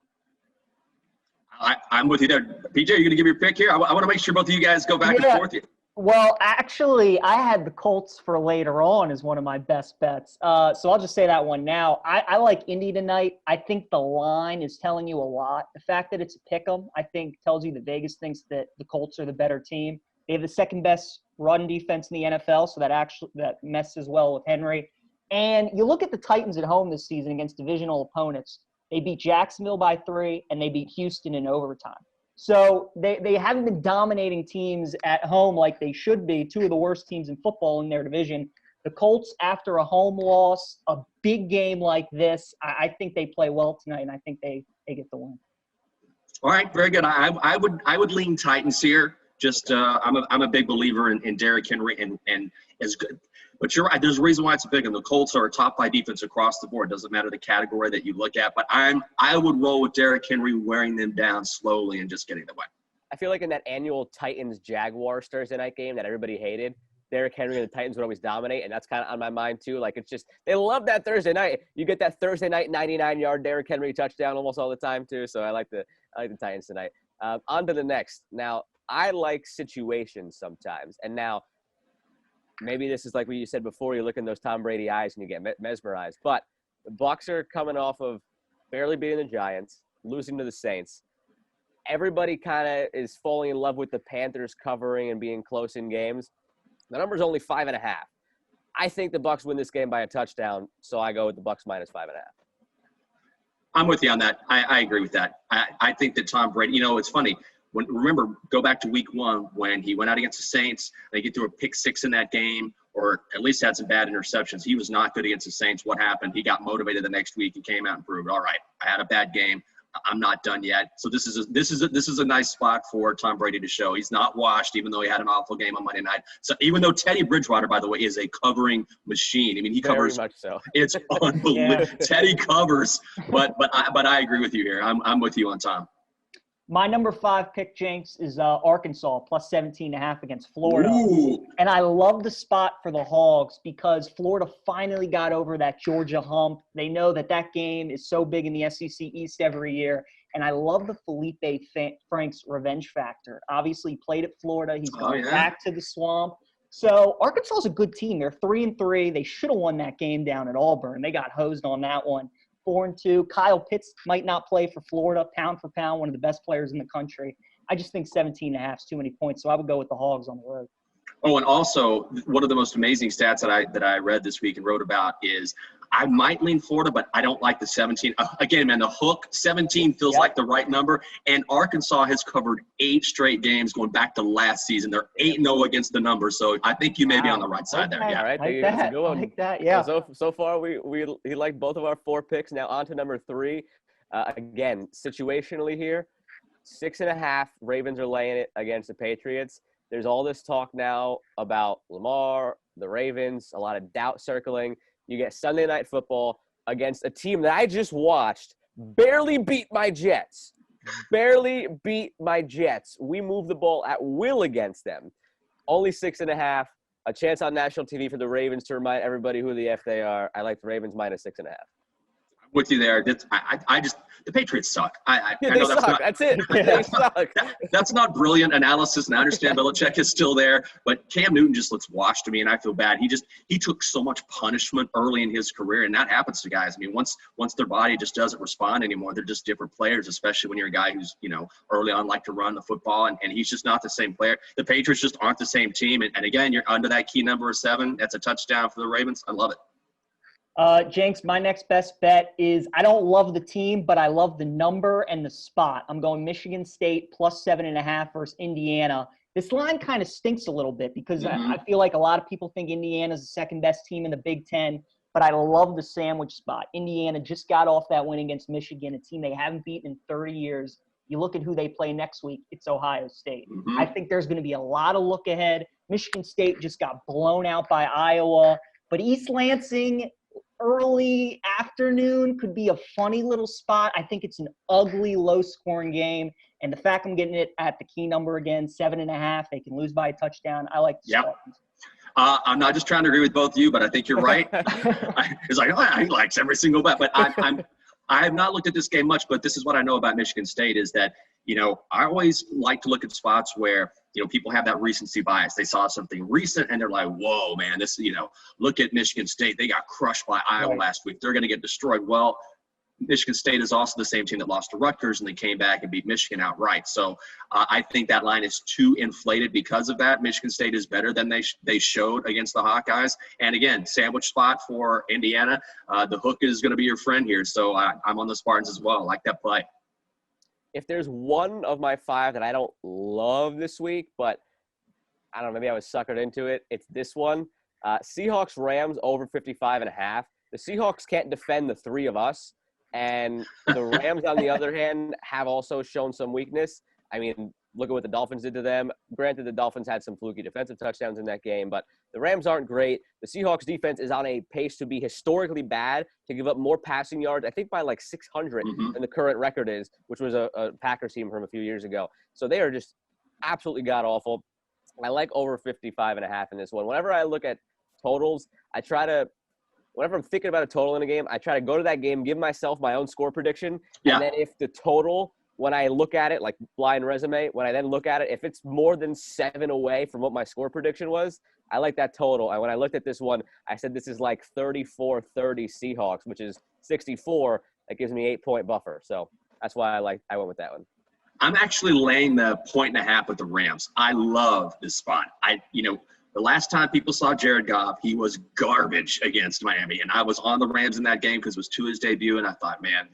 I'm with you there. PJ, are you going to give your pick here? I want to make sure both of you guys go back and forth here. Well, actually, I had the Colts for later on as one of my best bets. So I'll just say that one now. I like Indy tonight. I think the line is telling you a lot. The fact that it's a pick 'em, I think, tells you that Vegas thinks that the Colts are the better team. They have the second best run defense in the NFL, so that messes well with Henry. And you look at the Titans at home this season against divisional opponents. They beat Jacksonville by 3, and they beat Houston in overtime. So they haven't been dominating teams at home like they should be, two of the worst teams in football in their division. The Colts, after a home loss, a big game like this, I think they play well tonight, and I think they get the win. All right, very good. I would lean Titans here. Just I'm a big believer in Derrick Henry and as good. But you're right. There's a reason why it's a big one. The Colts are a top 5 defense across the board. Doesn't matter the category that you look at. But I would roll with Derrick Henry wearing them down slowly and just getting the win. I feel like in that annual Titans-Jaguars Thursday night game that everybody hated, Derrick Henry and the Titans would always dominate, and that's kind of on my mind too. Like, it's just they love that Thursday night. You get that Thursday night 99-yard Derrick Henry touchdown almost all the time too. So I like the Titans tonight. On to the next. Now, I like situations sometimes, and now maybe this is like what you said before. You look in those Tom Brady eyes and you get mesmerized. But the Bucs are coming off of barely beating the Giants, losing to the Saints. Everybody kind of is falling in love with the Panthers covering and being close in games. The number's only 5.5. I think the Bucs win this game by a touchdown, so I go with the Bucs minus 5.5. I'm with you on that. I agree with that. I think that Tom Brady, it's funny. Go back to week 1 when he went out against the Saints. They get through a pick 6 in that game, or at least had some bad interceptions. He was not good against the Saints. What happened? He got motivated the next week and came out and proved, all right, I had a bad game. I'm not done yet. So this is a nice spot for Tom Brady to show he's not washed, even though he had an awful game on Monday night. So even though Teddy Bridgewater, by the way, is a covering machine. I mean, he covers. Very much so. It's unbelievable. Yeah. Teddy covers, but I agree with you here. I'm with you on Tom. My number 5 pick, Jenks, is Arkansas plus 17.5 against Florida. Ooh. And I love the spot for the Hogs because Florida finally got over that Georgia hump. They know that game is so big in the SEC East every year. And I love the Felipe Franks revenge factor. Obviously, he played at Florida. He's going back to the swamp. So Arkansas is a good team. They're 3-3. They should have won that game down at Auburn. They got hosed on that one. 4-2. Kyle Pitts might not play for Florida, pound for pound, one of the best players in the country. I just think 17.5 is too many points, so I would go with the Hogs on the road. Oh, and also one of the most amazing stats that I read this week and wrote about is I might lean Florida, but I don't like the 17. Again, man, the hook 17 feels like the right number. And Arkansas has covered 8 straight games going back to last season. They're 8-0 against the number, so I think you may be on the right side there. Yeah, right. Like that. Good one. Like that. Yeah. So far, he liked both of our 4 picks. Now on to number 3. Again, situationally here, 6.5. Ravens are laying it against the Patriots. There's all this talk now about Lamar, the Ravens, a lot of doubt circling. You get Sunday Night Football against a team that I just watched barely beat my Jets. Barely beat my Jets. We move the ball at will against them. Only 6.5. A chance on national TV for the Ravens to remind everybody who the F they are. I like the Ravens minus 6.5. With you there. The Patriots suck. I They know suck. That's it. They suck. That's not brilliant analysis, and I understand Belichick is still there, but Cam Newton just looks washed to me, and I feel bad. He took so much punishment early in his career, and that happens to guys. I mean, once their body just doesn't respond anymore, they're just different players, especially when you're a guy who's, early on liked to run the football, and he's just not the same player. The Patriots just aren't the same team, and again, you're under that key number of 7. That's a touchdown for the Ravens. I love it. Jenks, my next best bet is I don't love the team, but I love the number and the spot. I'm going Michigan State plus 7.5 versus Indiana. This line kind of stinks a little bit because I feel like a lot of people think Indiana's the second best team in the Big Ten, but I love the sandwich spot. Indiana just got off that win against Michigan, a team they haven't beaten in 30 years. You look at who they play next week, it's Ohio State. I think there's going to be a lot of look ahead. Michigan State just got blown out by Iowa, but East Lansing – early afternoon could be a funny little spot. I think it's an ugly, low-scoring game. And the fact I'm getting it at the key number again, 7.5, they can lose by a touchdown. I like the Spartans. I'm not just trying to agree with both of you, but I think you're right. It's like, he likes every single bet. But I have not looked at this game much, but this is what I know about Michigan State is that, I always like to look at spots where, people have that recency bias. They saw something recent and they're like, whoa, man, this, look at Michigan State. They got crushed by Iowa last week. They're going to get destroyed. Well, Michigan State is also the same team that lost to Rutgers and they came back and beat Michigan outright. So I think that line is too inflated because of that. Michigan State is better than they showed against the Hawkeyes. And again, sandwich spot for Indiana. The hook is going to be your friend here. So I'm on the Spartans as well. I like that play. If there's one of my 5 that I don't love this week, but I don't know, maybe I was suckered into it, it's this one. Seahawks Rams over 55.5. The Seahawks can't defend the 3 of us, and the Rams, on the other hand, have also shown some weakness. I mean, look at what the Dolphins did to them. Granted, the Dolphins had some fluky defensive touchdowns in that game, but the Rams aren't great. The Seahawks defense is on a pace to be historically bad, to give up more passing yards, I think by like 600 than the current record is, which was a Packers team from a few years ago. So they are just absolutely god-awful. I like over 55.5 in this one. Whenever I look at totals, whenever I'm thinking about a total in a game, I try to go to that game, give myself my own score prediction, and then if the total – when I look at it, like blind resume, when I then look at it, if it's more than 7 away from what my score prediction was, I like that total. And when I looked at this one, I said this is like 34-30 Seahawks, which is 64. That gives me 8-point buffer. So that's why I went with that one. I'm actually laying the 1.5 with the Rams. I love this spot. The last time people saw Jared Goff, he was garbage against Miami. And I was on the Rams in that game because it was Tua's debut. And I thought, man,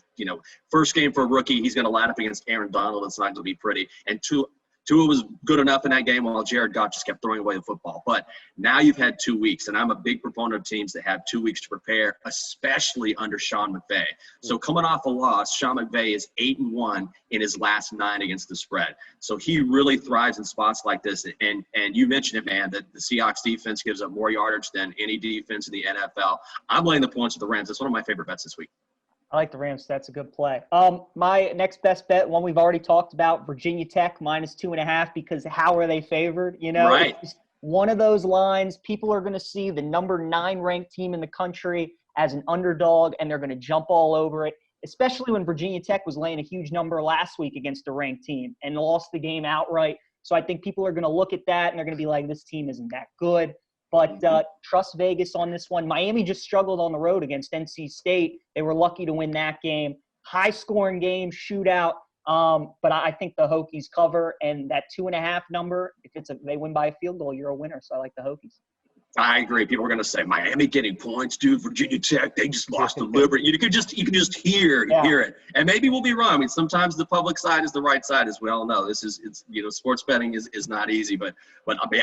first game for a rookie, he's going to line up against Aaron Donald. It's not going to be pretty. And Tua was good enough in that game while Jared Goff just kept throwing away the football. But now you've had 2 weeks, and I'm a big proponent of teams that have 2 weeks to prepare, especially under Sean McVay. So coming off a loss, Sean McVay is 8-1 in his last 9 against the spread. So he really thrives in spots like this. And you mentioned it, man, that the Seahawks defense gives up more yardage than any defense in the NFL. I'm laying the points with the Rams. That's one of my favorite bets this week. I like the Rams. That's a good play. My next best bet, one we've already talked about, Virginia Tech -2.5, because how are they favored? Right. It's one of those lines. People are going to see the number 9 ranked team in the country as an underdog, and they're going to jump all over it, especially when Virginia Tech was laying a huge number last week against a ranked team and lost the game outright. So I think people are going to look at that, and they're going to be like, this team isn't that good. But trust Vegas on this one. Miami just struggled on the road against NC State. They were lucky to win that game. High-scoring game, shootout. But I think the Hokies cover, and that 2.5 number, if they win by a field goal, you're a winner. So I like the Hokies. I agree. People are going to say Miami getting points, dude. Virginia Tech, they just lost to Liberty. You can just hear it, and maybe we'll be wrong. I mean, sometimes the public side is the right side, as we all know. Sports betting is not easy, but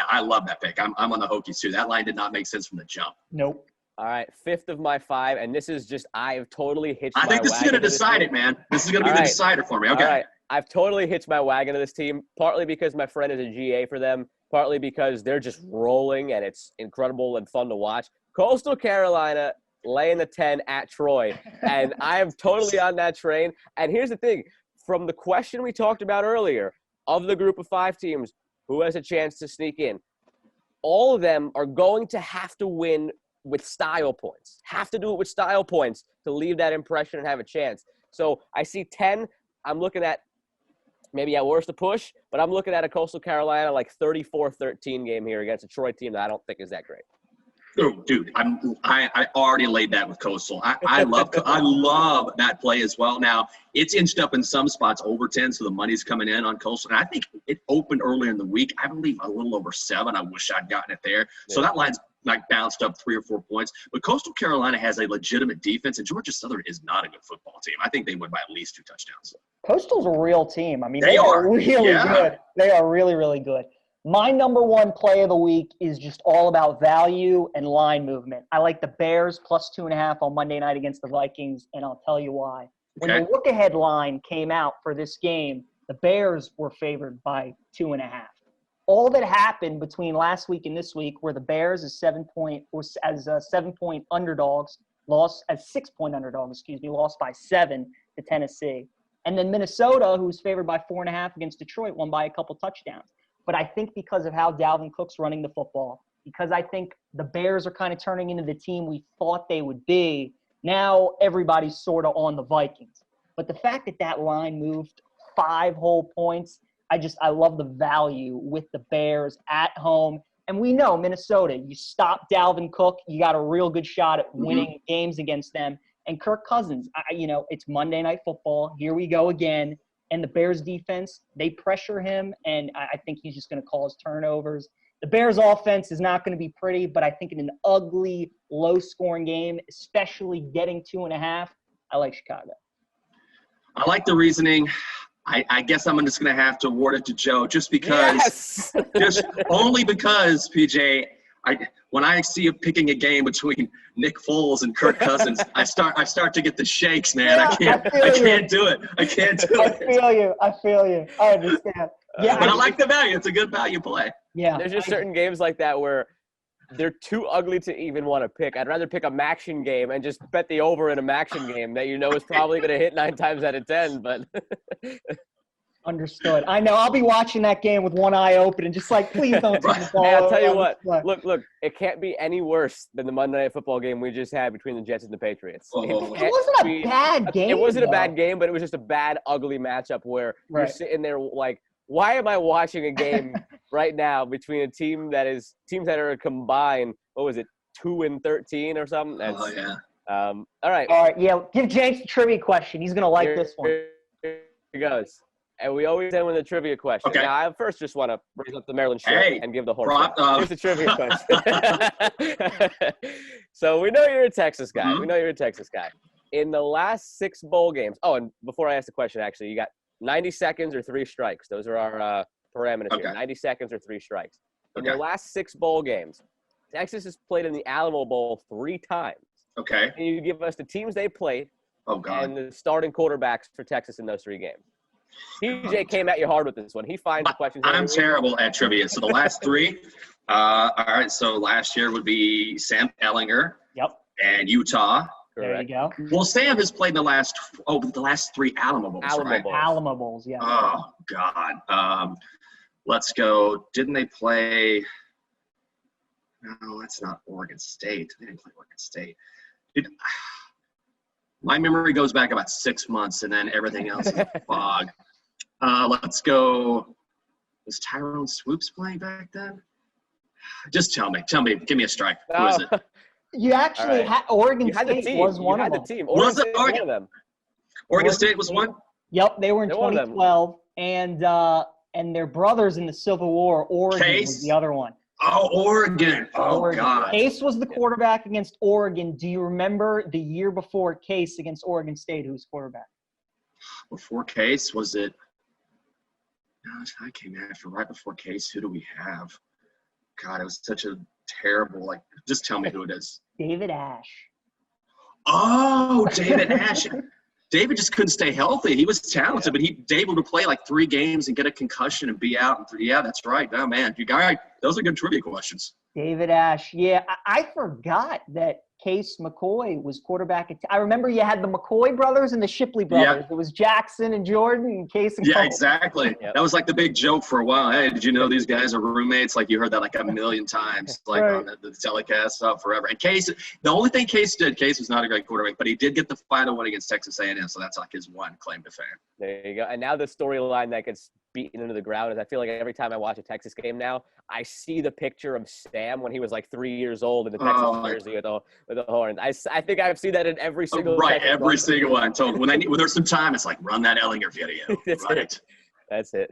I love that pick. I'm on the Hokies too. That line did not make sense from the jump. Nope. All right, 5th of my 5, and this is just I have totally hitched. I think this is going to decide it, man. This is going to be the decider for me. Okay. All right. I've totally hitched my wagon to this team, partly because my friend is a GA for them, partly because they're just rolling and it's incredible and fun to watch. Coastal Carolina laying the 10 at Troy, and I am totally on that train. And here's the thing. From the question we talked about earlier, of the group of 5 teams, who has a chance to sneak in, all of them are going to have to win with style points, have to do it with style points to leave that impression and have a chance. So I see 10. I'm looking at maybe at worst a push, but I'm looking at a Coastal Carolina 34-13 game here against a Troy team that I don't think is that great. Oh, dude, I already laid that with Coastal. I love that play as well. Now, it's inched up in some spots over 10, so the money's coming in on Coastal. And I think it opened earlier in the week, I believe a little over 7. I wish I'd gotten it there. Yeah. So that line's bounced up 3 or 4 points. But Coastal Carolina has a legitimate defense, and Georgia Southern is not a good football team. I think they win by at least 2 touchdowns. Coastal's a real team. I mean, they are really good. They are really, really good. My number 1 play of the week is just all about value and line movement. I like the Bears +2.5 on Monday night against the Vikings, and I'll tell you why. When the look-ahead line came out for this game, the Bears were favored by 2.5. All that happened between last week and this week were the Bears as 7-point underdogs, lost as 6-point underdogs, lost by 7 to Tennessee. And then Minnesota, who was favored by 4.5 against Detroit, won by a couple touchdowns. But I think because of how Dalvin Cook's running the football, because I think the Bears are kind of turning into the team we thought they would be, now everybody's sort of on the Vikings. But the fact that line moved 5 whole points, I love the value with the Bears at home. And we know Minnesota, you stop Dalvin Cook, you got a real good shot at winning games against them. And Kirk Cousins, it's Monday Night Football. Here we go again. And the Bears defense, they pressure him, and I think he's just going to cause turnovers. The Bears offense is not going to be pretty, but I think in an ugly, low-scoring game, especially getting 2.5, I like Chicago. I like the reasoning. I guess I'm just going to have to award it to Joe just because, only because, PJ, when I see you picking a game between Nick Foles and Kirk Cousins, I start to get the shakes, man. I can't do it. I feel you. I understand. Yeah, but I like the value. It's a good value play. Yeah. There's just certain games like that where they're too ugly to even want to pick. I'd rather pick a Maction game and just bet the over in a Maction game that is probably going to hit 9 times out of 10. But understood. I know. I'll be watching that game with one eye open and just please don't take the ball. Hey, I'll tell you what. Look. It can't be any worse than the Monday Night Football game we just had between the Jets and the Patriots. It wasn't a bad game. It wasn't a bad game, but it was just a bad, ugly matchup where you're sitting there why am I watching a game right now between teams that are combined? What was it, 2-13 or something? All right. Yeah. Give Jenks a trivia question. He's gonna like this one. Here it goes. And we always end with a trivia question. Okay. Now, I first just want to raise up the Maryland shirt and give the horse. Here's a trivia question. So we know you're a Texas guy. Mm-hmm. We know you're a Texas guy. In the last 6 bowl games – and before I ask the question, actually, you got 90 seconds or 3 strikes. Those are our parameters here. 90 seconds or 3 strikes. In the last 6 bowl games, Texas has played in the Alamo Bowl 3 times. Okay. Can you give us the teams they played and the starting quarterbacks for Texas in those 3 games? PJ came at you hard with this one. He finds the questions. I'm terrible at trivia. So the last 3, all right, so last year would be Sam Ellinger. Yep. And Utah. There you go. Well, Sam has played the last 3 Alamo Bowls, right? Alamo Bowls, yeah. Oh, God. Let's go. Didn't they play – no, that's not Oregon State. They didn't play Oregon State. My memory goes back about 6 months, and then everything else is fog. Let's go. Was Tyrone Swoops playing back then? Just tell me. Give me a strike. Who is it? You actually had Oregon State was one of them. Was it Oregon? One of them. Oregon State was one? Yep, they were in 2012, and their brothers in the Civil War. Oregon was the other one. Oh, Oregon. Oh, God. Case was the quarterback against Oregon. Do you remember the year before Case against Oregon State, who was quarterback? Before Case, was it – gosh, I came after right before Case. Who do we have? God, it was such a terrible – just tell me who it is. David Ash. Oh, David Ash. David just couldn't stay healthy. He was talented, but David would play like 3 games and get a concussion and be out. Yeah, that's right. Oh, man. Those are good trivia questions. David Ash. Yeah, I forgot that Case McCoy was quarterback. I remember you had the McCoy brothers and the Shipley brothers. It was Jackson and Jordan and Case and Cole. Exactly. Yep. That was like the big joke for a while. Hey, did you know these guys are roommates? Like you heard that like a million times, like on the telecast forever. And Case, the only thing Case was not a great quarterback, but he did get the final one against Texas A&M, so that's like his one claim to fame. There you go. And now the storyline that gets beaten into the ground is I feel like every time I watch a Texas game now, I see the picture of Sam when he was like 3 years old in the Texas jersey with the horns. I think I've seen that in every single every single one. So when there's some time, it's like run that Ellinger video. That's it.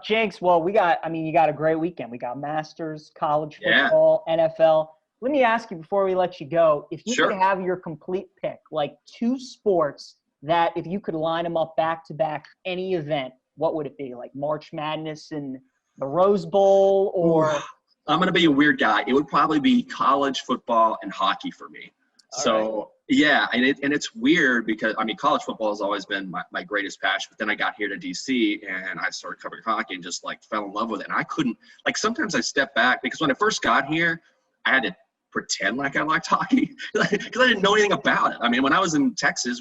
Jenks, well, you got a great weekend. We got Masters, college football, NFL. Let me ask you before we let you go, if you could have your complete pick, like 2 sports that if you could line them up back to back, any event, what would it be? Like March Madness and the Rose Bowl, or? I'm going to be a weird guy. It would probably be college football and hockey for me. Yeah, and it's weird because, college football has always been my greatest passion. But then I got here to D.C. and I started covering hockey and just, fell in love with it. And I couldn't – sometimes I step back because when I first got here, I had to pretend like I liked hockey because I didn't know anything about it. When I was in Texas,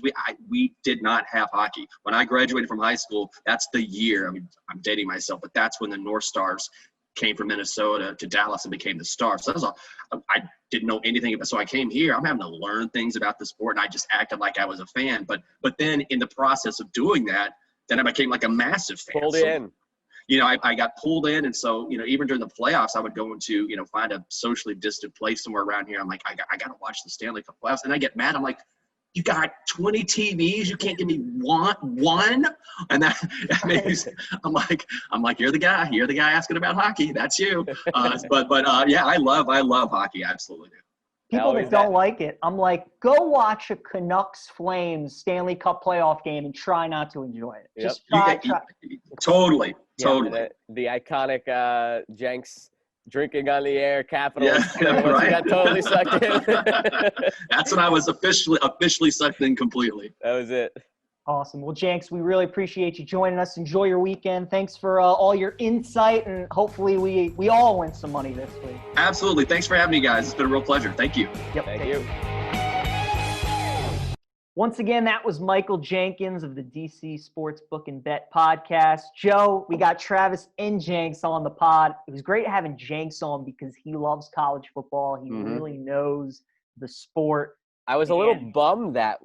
we did not have hockey. When I graduated from high school, that's the year. I'm dating myself, but that's when the North Stars came from Minnesota to Dallas and became the Stars. So that was I didn't know anything about it. So I came here. I'm having to learn things about the sport, and I just acted like I was a fan. But then in the process of doing that, then I became like a massive fan. Pulled in. I got pulled in, and so, even during the playoffs, I would go into, find a socially distant place somewhere around here. I'm like, I got to watch the Stanley Cup playoffs. And I get mad. I'm like, you got 20 TVs. You can't give me one? And that makes I'm like, you're the guy asking about hockey. That's you. Yeah, I love hockey. I absolutely do. People that don't like it, I'm like, go watch a Canucks-Flames Stanley Cup playoff game and try not to enjoy it. Yep. Just try. Totally. The iconic Jenks drinking on the air, Capitals. Yeah, right. Got totally sucked in. That's when I was officially sucked in completely. That was it. Awesome. Well, Jenks, we really appreciate you joining us. Enjoy your weekend. Thanks for all your insight, and hopefully we all win some money this week. Absolutely. Thanks for having me, guys. It's been a real pleasure. Thank you. Yep. Thank you. Once again, that was Michael Jenkins of the DC Sports Book and Bet podcast. Joe, we got Travis and Jenks on the pod. It was great having Jenks on because he loves college football. He really knows the sport. I was a little bummed that,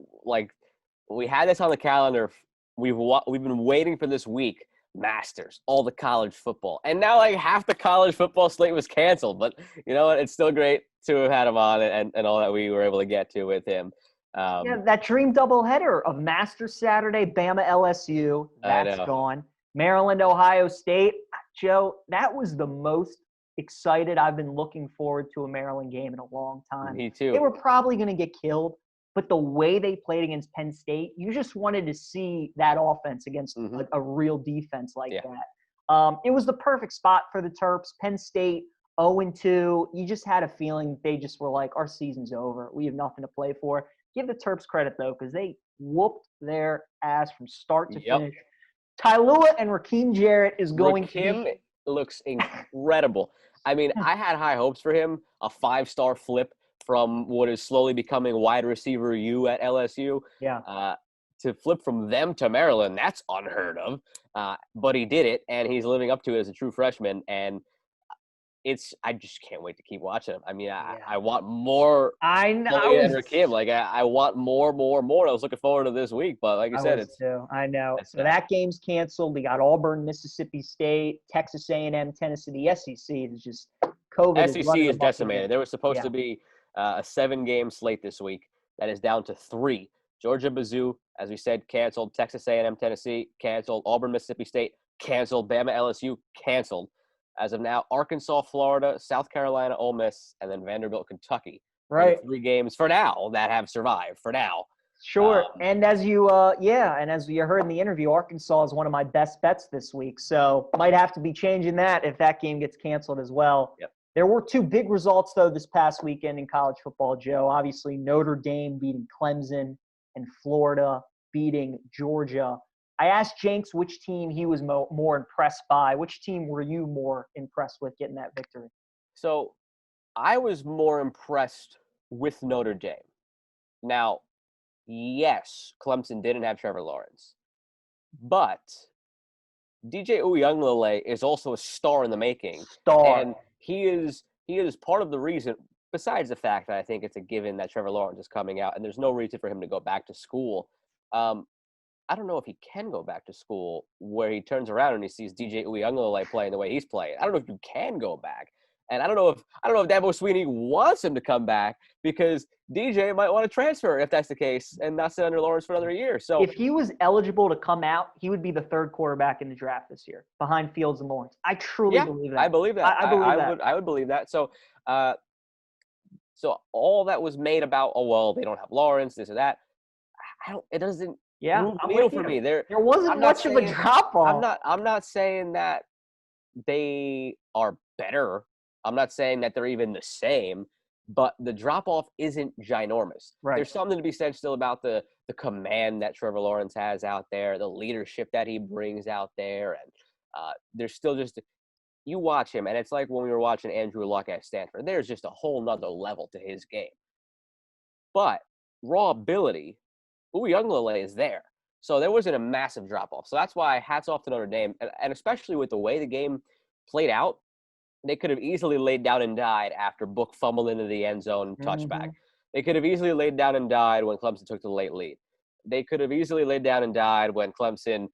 we had this on the calendar. We've been waiting for this week. Masters, all the college football. And now, half the college football slate was canceled. But you know what? It's still great to have had him on and all that we were able to get to with him. That dream doubleheader of Masters Saturday, Bama LSU, that's gone. Maryland, Ohio State. Joe, that was the most excited I've been looking forward to a Maryland game in a long time. Me too. They were probably going to get killed, but the way they played against Penn State, you just wanted to see that offense against a real defense like that. It was the perfect spot for the Terps. Penn State 0-2. You just had a feeling they just were like, our season's over. We have nothing to play for. Give the Terps credit, though, because they whooped their ass from start to finish. Tylua and Raheem Jarrett is going Raheem looks incredible. I mean, I had high hopes for him. A 5-star flip from what is slowly becoming wide receiver U at LSU. Yeah. To flip from them to Maryland, that's unheard of. But he did it, and he's living up to it as a true freshman. And I just can't wait to keep watching him. I mean, I want more. I know. And Raheem, like I want more. I was looking forward to this week, but like you said, it's too. I know. So that game's canceled. We got Auburn, Mississippi State, Texas A&M, Tennessee. The SEC is just COVID. SEC is decimated. There was supposed to be a 7-game slate this week. That is down to 3. Georgia, Mizzou, as we said, canceled. Texas A&M, Tennessee, canceled. Auburn, Mississippi State, canceled. Bama, LSU, canceled. As of now, Arkansas, Florida, South Carolina, Ole Miss, and then Vanderbilt, Kentucky. Right. 3 games for now that have survived for now. Sure. And as you heard in the interview, Arkansas is one of my best bets this week. So might have to be changing that if that game gets canceled as well. Yep. There were 2 big results, though, this past weekend in college football, Joe. Obviously, Notre Dame beating Clemson and Florida beating Georgia. I asked Jenks which team he was more impressed by. Which team were you more impressed with getting that victory? So I was more impressed with Notre Dame. Now, yes, Clemson didn't have Trevor Lawrence, but DJ Uiagalelei is also a star in the making. And he is part of the reason, besides the fact that I think it's a given that Trevor Lawrence is coming out and there's no reason for him to go back to school. I don't know if he can go back to school where he turns around and he sees DJ Uiagalelei playing the way he's playing. I don't know if you can go back. And I don't know if Dabo Swinney wants him to come back because DJ might want to transfer if that's the case and not sit under Lawrence for another year. So if he was eligible to come out, he would be the 3rd quarterback in the draft this year behind Fields and Lawrence. I truly believe that. I believe that. I believe that. I would believe that. So all that was made about, they don't have Lawrence, this or that. It doesn't move the needle for me. There wasn't much of a drop off. I'm not saying that they are better. I'm not saying that they're even the same, but the drop off isn't ginormous. Right. There's something to be said still about the command that Trevor Lawrence has out there, the leadership that he brings out there, and there's still just you watch him, and it's like when we were watching Andrew Luck at Stanford. There's just a whole nother level to his game. But raw ability, Uiagalelei is there. So there wasn't a massive drop-off. So that's why hats off to Notre Dame, and especially with the way the game played out, they could have easily laid down and died after Book fumbled into the end zone touchback. They could have easily laid down and died when Clemson took the late lead. They could have easily laid down and died when Clemson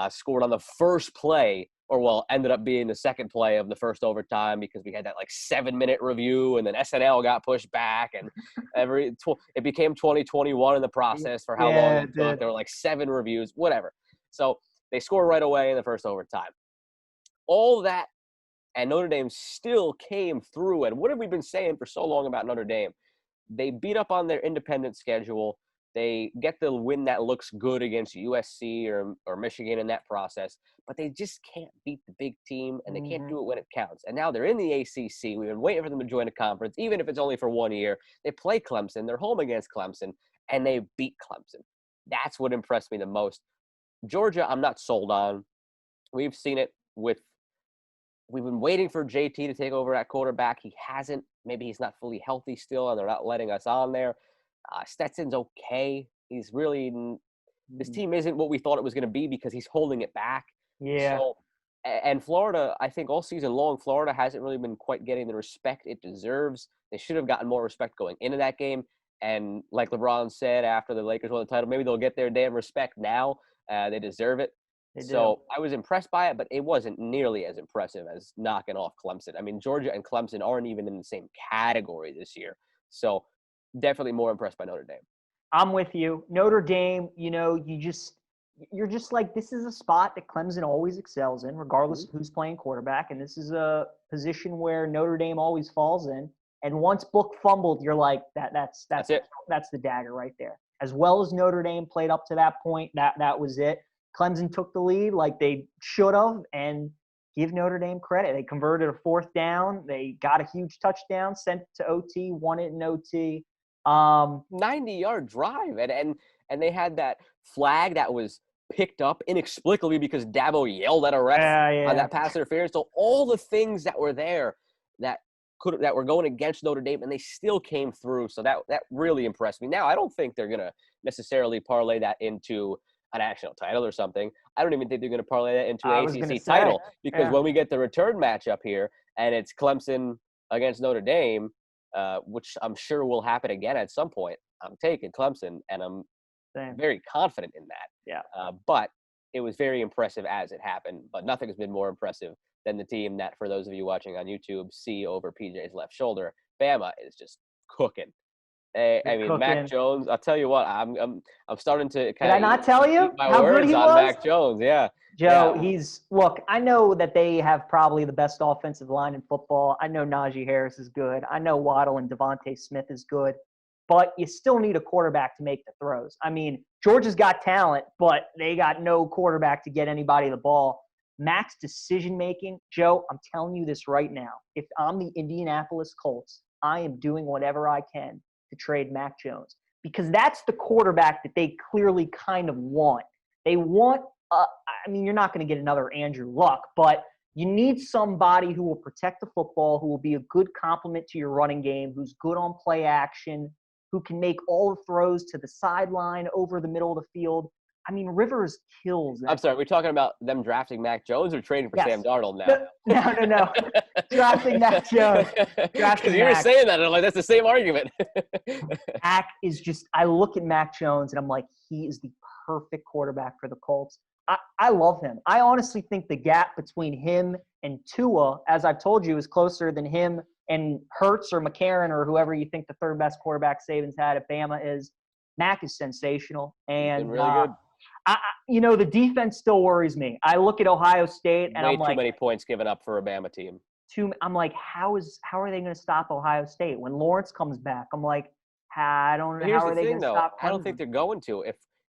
scored on the first play, ended up being the second play of the first overtime because we had that 7-minute review and then SNL got pushed back and it became 2021 in the process for how long it took. There were 7 reviews, whatever. So they scored right away in the first overtime. All that, and Notre Dame still came through. And what have we been saying for so long about Notre Dame? They beat up on their independent schedule. They get the win that looks good against USC or Michigan in that process, but they just can't beat the big team, and they can't do it when it counts. And now they're in the ACC. We've been waiting for them to join a conference, even if it's only for 1 year. They play Clemson. They're home against Clemson, and they beat Clemson. That's what impressed me the most. Georgia, I'm not sold on. We've seen it we've been waiting for JT to take over at quarterback. He hasn't. Maybe he's not fully healthy still, and they're not letting us on there. Stetson's okay. He's really – this team isn't what we thought it was going to be because he's holding it back. Yeah. So, and Florida, I think all season long, Florida hasn't really been quite getting the respect it deserves. They should have gotten more respect going into that game. And like LeBron said after the Lakers won the title, maybe they'll get their damn respect now. They deserve it. So I was impressed by it, but it wasn't nearly as impressive as knocking off Clemson. I mean, Georgia and Clemson aren't even in the same category this year. So definitely more impressed by Notre Dame. I'm with you. Notre Dame, you're just like, this is a spot that Clemson always excels in, regardless of who's playing quarterback. And this is a position where Notre Dame always falls in. And once Book fumbled, you're like, that's it. That's the dagger right there. As well as Notre Dame played up to that point, that was it. Clemson took the lead like they should have, and give Notre Dame credit. They converted a 4th down. They got a huge touchdown, sent it to OT, won it in OT. 90-yard drive, and they had that flag that was picked up inexplicably because Dabo yelled at a ref on that pass interference. So all the things that were there that were going against Notre Dame, and they still came through. So that really impressed me. Now, I don't think they're going to necessarily parlay that into a national title or something. I don't even think they're going to parlay that into an ACC title, because when we get the return matchup here and it's Clemson against Notre Dame, which I'm sure will happen again at some point, I'm taking Clemson, and I'm very confident in that. Yeah. But it was very impressive as it happened. But nothing has been more impressive than the team that, for those of you watching on YouTube, see over PJ's left shoulder. Bama is just cooking. I mean, cooking. Mac Jones. I'll tell you what. I'm starting to kind of. Did I not tell you my how words good he on was? Mac Jones? Yeah, Joe. Yeah. Look. I know that they have probably the best offensive line in football. I know Najee Harris is good. I know Waddle and Devontae Smith is good. But you still need a quarterback to make the throws. I mean, Georgia's got talent, but they got no quarterback to get anybody the ball. Mac's decision-making, Joe, I'm telling you this right now. If I'm the Indianapolis Colts, I am doing whatever I can to trade Mac Jones, because that's the quarterback that they clearly kind of want. They want I mean, you're not going to get another Andrew Luck, but you need somebody who will protect the football, who will be a good complement to your running game, who's good on play action, who can make all the throws to the sideline, over the middle of the field. I mean, Rivers kills that. I'm sorry, we're talking about them drafting Mac Jones or trading for Sam Darnold now? No. Drafting Mac Jones. Because you were saying that, and I'm like, that's the same argument. Mac is just – I look at Mac Jones, and I'm like, he is the perfect quarterback for the Colts. I love him. I honestly think the gap between him and Tua, as I've told you, is closer than him and Hurts or McCarron or whoever you think the third best quarterback Saban's had at Bama is. Mac is sensational. And really good. The defense still worries me. I look at Ohio State and I'm like, way too many points given up for a Bama team. I'm like, how are they going to stop Ohio State when Lawrence comes back? I'm like, I don't know. How are they going to stop Clemson? I don't think they're going to.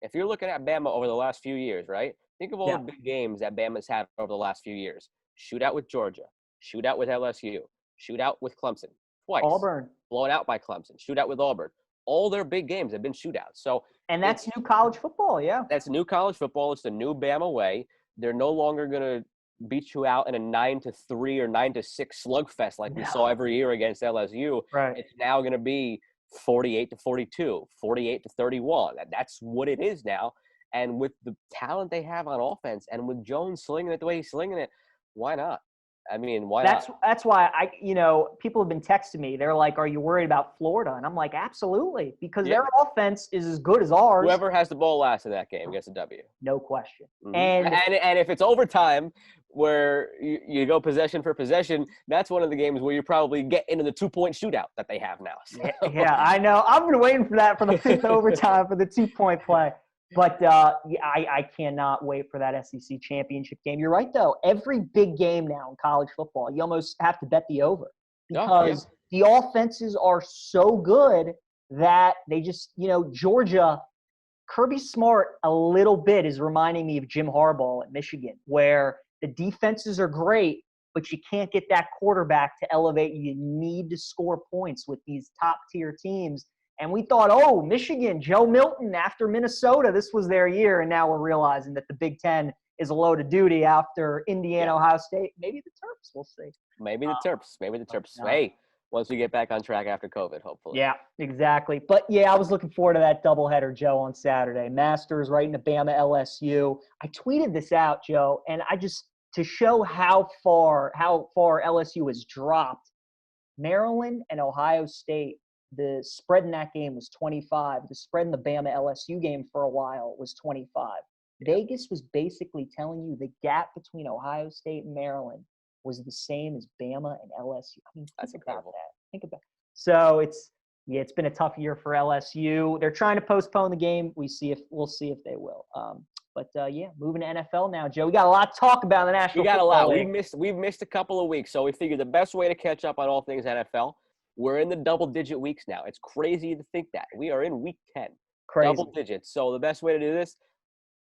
If you're looking at Bama over the last few years, right? Think of all the big games that Bama's had over the last few years. Shootout with Georgia, shootout with LSU, shootout with Clemson twice. Auburn. Blown out by Clemson, shootout with Auburn. All their big games have been shootouts. So, and that's new college football, yeah. That's new college football. It's the new Bama way. They're no longer going to beat you out in a 9-3 or 9-6 slugfest like we saw every year against LSU. Right. It's now going to be 48-42, 48-31. That's what it is now. And with the talent they have on offense, and with Jones slinging it the way he's slinging it, why not? I mean, why not? That's why people have been texting me. They're like, "Are you worried about Florida?" And I'm like, "Absolutely," because their offense is as good as ours. Whoever has the ball last in that game gets a W. No question. Mm-hmm. And if it's overtime, where you go possession for possession, that's one of the games where you probably get into the 2-point shootout that they have now. So. Yeah, I know. I've been waiting for that for the fifth overtime for the 2-point play. But I cannot wait for that SEC championship game. You're right, though. Every big game now in college football, you almost have to bet the over because the offenses are so good that they just, Georgia, Kirby Smart a little bit is reminding me of Jim Harbaugh at Michigan, where the defenses are great, but you can't get that quarterback to elevate. You need to score points with these top-tier teams. And we thought, Michigan, Joe Milton after Minnesota, this was their year. And now we're realizing that the Big Ten is a load of duty after Indiana, Ohio State. Maybe the Terps. We'll see. Maybe the Terps. Hey, once we get back on track after COVID, hopefully. Yeah, exactly. But, I was looking forward to that doubleheader, Joe, on Saturday. Masters right into Bama LSU. I tweeted this out, Joe, and to show how far LSU has dropped, Maryland and Ohio State, the spread in that game was 25. The spread in the Bama LSU game for a while was 25. Vegas was basically telling you the gap between Ohio State and Maryland was the same as Bama and LSU. I mean, think about that. So it's been a tough year for LSU. They're trying to postpone the game. We'll see if they will. But yeah, moving to NFL now, Joe. We got a lot to talk about in the National We got a Football lot. League. We've missed a couple of weeks, so we figured the best way to catch up on all things NFL. We're in the double-digit weeks now. It's crazy to think that we are in week 10, Crazy. double digits. So the best way to do this,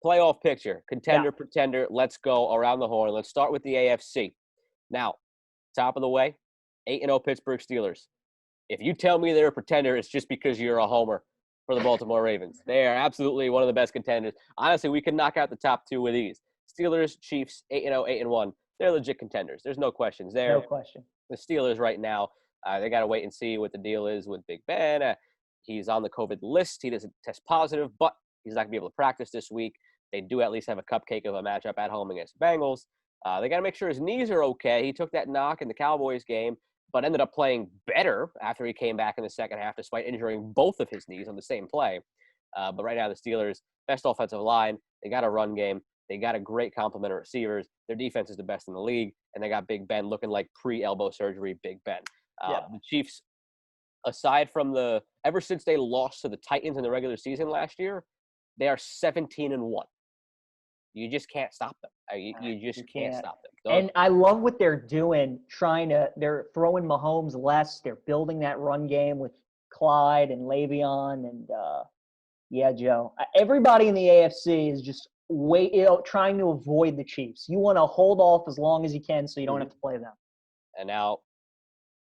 playoff picture, contender, pretender. Let's go around the horn. Let's start with the AFC. Now, top of the way, 8-0 Pittsburgh Steelers. If you tell me they're a pretender, it's just because you're a homer for the Baltimore Ravens. They are absolutely one of the best contenders. Honestly, we can knock out the top two with ease. Steelers, Chiefs, 8-0, 8-1. They're legit contenders. There's no questions there. No question. The Steelers right now, they got to wait and see what the deal is with Big Ben. He's on the COVID list. He doesn't test positive, but he's not going to be able to practice this week. They do at least have a cupcake of a matchup at home against the Bengals. They got to make sure his knees are okay. He took that knock in the Cowboys game, but ended up playing better after he came back in the second half despite injuring both of his knees on the same play. But right now the Steelers, best offensive line. They got a run game. They got a great complement of receivers. Their defense is the best in the league, and they got Big Ben looking like pre-elbow surgery Big Ben. The Chiefs, aside from ever since they lost to the Titans in the regular season last year, they are 17-1. You just can't stop them. You just can't stop them. And I love what they're doing, they're throwing Mahomes less. They're building that run game with Clyde and Le'Veon. And, yeah, Joe, everybody in the AFC is just trying to avoid the Chiefs. You want to hold off as long as you can so you don't have to play them. And now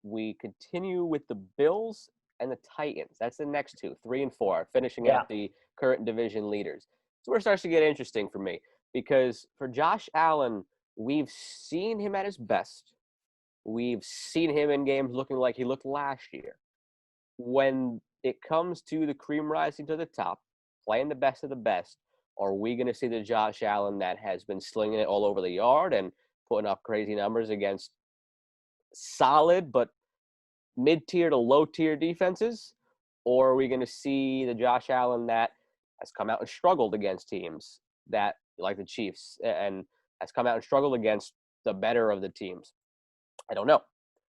we continue with the Bills and the Titans. That's the next two, 3 and 4, finishing out the current division leaders. So where it starts to get interesting for me. Because for Josh Allen, we've seen him at his best. We've seen him in games looking like he looked last year. When it comes to the cream rising to the top, playing the best of the best, are we going to see the Josh Allen that has been slinging it all over the yard and putting up crazy numbers against solid but mid-tier to low-tier defenses? Or are we going to see the Josh Allen that has come out and struggled against teams that like the Chiefs and has come out and struggled against the better of the teams? I don't know.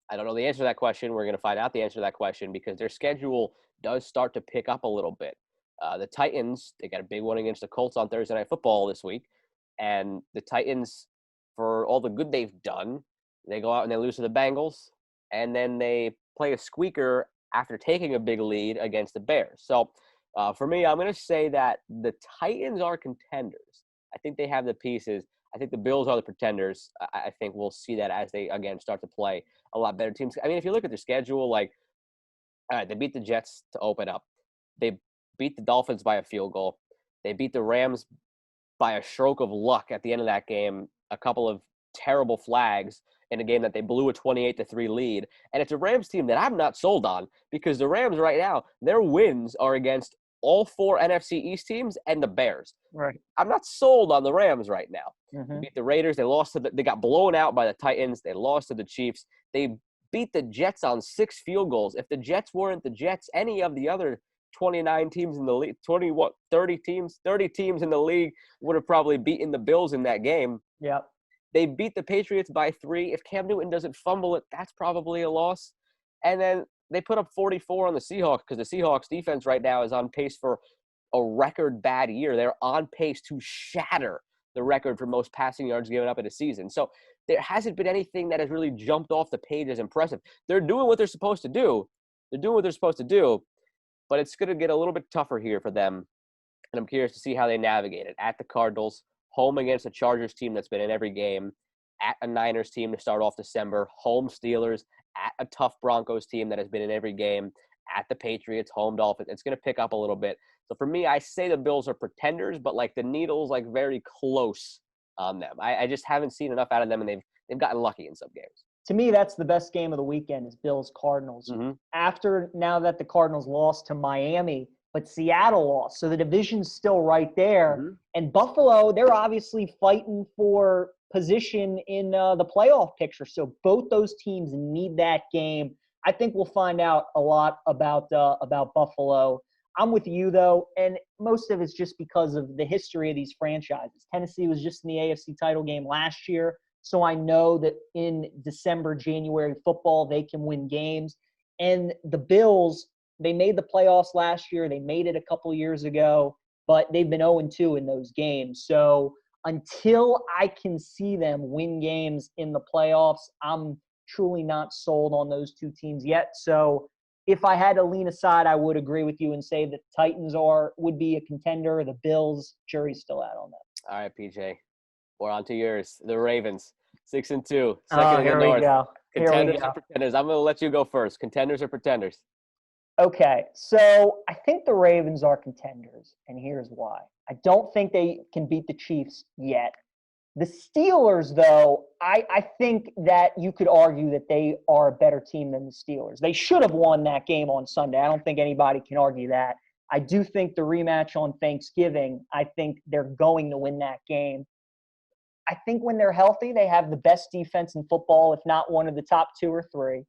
I don't know the answer to that question. We're going to find out the answer to that question because their schedule does start to pick up a little bit. The Titans, they got a big one against the Colts on Thursday Night Football this week. And the Titans, for all the good they've done, they go out and they lose to the Bengals. And then they play a squeaker after taking a big lead against the Bears. So for me, I'm going to say that the Titans are contenders. I think they have the pieces. I think the Bills are the pretenders. I think we'll see that as they, again, start to play a lot better teams. I mean, if you look at their schedule, like, all right, they beat the Jets to open up. They beat the Dolphins by a field goal. They beat the Rams by a stroke of luck at the end of that game, a couple of terrible flags in a game that they blew a 28-3 lead. And it's a Rams team that I'm not sold on because the Rams right now, their wins are against all 4 NFC East teams and the Bears. Right. I'm not sold on the Rams right now. Mm-hmm. They beat the Raiders. They got blown out by the Titans. They lost to the Chiefs. They beat the Jets on 6 field goals. If the Jets weren't the Jets, any of the other 29 teams in the league, 30 teams in the league would have probably beaten the Bills in that game. Yep. They beat the Patriots by 3. If Cam Newton doesn't fumble it, that's probably a loss. And then they put up 44 on the Seahawks because the Seahawks defense right now is on pace for a record bad year. They're on pace to shatter the record for most passing yards given up in a season. So there hasn't been anything that has really jumped off the page as impressive. They're doing what they're supposed to do. But it's going to get a little bit tougher here for them. And I'm curious to see how they navigate it. At the Cardinals, home against a Chargers team that's been in every game, at a Niners team to start off December, home Steelers, at a tough Broncos team that has been in every game, at the Patriots, home Dolphins. It's going to pick up a little bit. So for me, I say the Bills are pretenders, but like the needle's like very close on them. I just haven't seen enough out of them, and they've gotten lucky in some games. To me, that's the best game of the weekend is Bills-Cardinals. Mm-hmm. Now that the Cardinals lost to Miami, but Seattle lost. So the division's still right there. Mm-hmm. And Buffalo, they're obviously fighting for position in the playoff picture. So both those teams need that game. I think we'll find out a lot about Buffalo. I'm with you, though, and most of it's just because of the history of these franchises. Tennessee was just in the AFC title game last year, so I know that in December, January football, they can win games. And the Bills, they made the playoffs last year. They made it a couple years ago. but they've been 0-2 in those games. So until I can see them win games in the playoffs, I'm truly not sold on those two teams yet. So if I had to lean aside, I would agree with you and say that the Titans would be a contender. The Bills, jury's still out on that. All right, PJ. We're on to yours. The Ravens, 6-2, second Oh, in the here North. we go. Contenders or pretenders? I'm going to let you go first. Contenders or pretenders? Okay, so I think the Ravens are contenders, and here's why. I don't think they can beat the Chiefs yet. The Steelers, though, I think that you could argue that they are a better team than the Steelers. They should have won that game on Sunday. I don't think anybody can argue that. I do think the rematch on Thanksgiving, I think they're going to win that game. I think when they're healthy, they have the best defense in football, if not one of the top 2 or 3.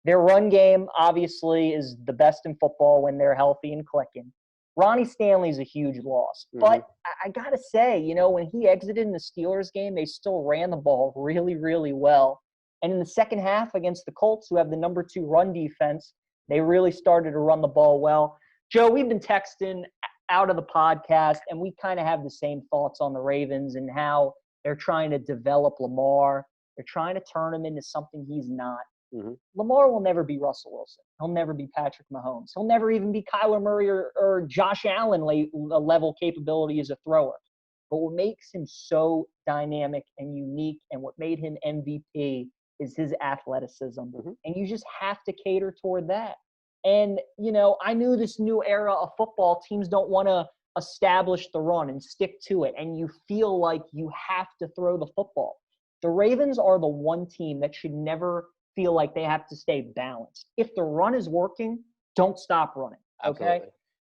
Their run game, obviously, is the best in football when they're healthy and clicking. Ronnie Stanley's a huge loss. But I got to say, when he exited in the Steelers game, they still ran the ball really, really well. And in the second half against the Colts, who have the number 2 run defense, they really started to run the ball well. Joe, we've been texting out of the podcast, and we kind of have the same thoughts on the Ravens and how they're trying to develop Lamar. They're trying to turn him into something he's not. Lamar will never be Russell Wilson. He'll never be Patrick Mahomes. He'll never even be Kyler Murray or Josh Allen level capability as a thrower. But what makes him so dynamic and unique and what made him MVP is his athleticism. And you just have to cater toward that. And, I knew this new era of football, teams don't want to establish the run and stick to it. And you feel like you have to throw the football. The Ravens are the one team that should never feel like they have to stay balanced. If the run is working, don't stop running. Okay. Absolutely.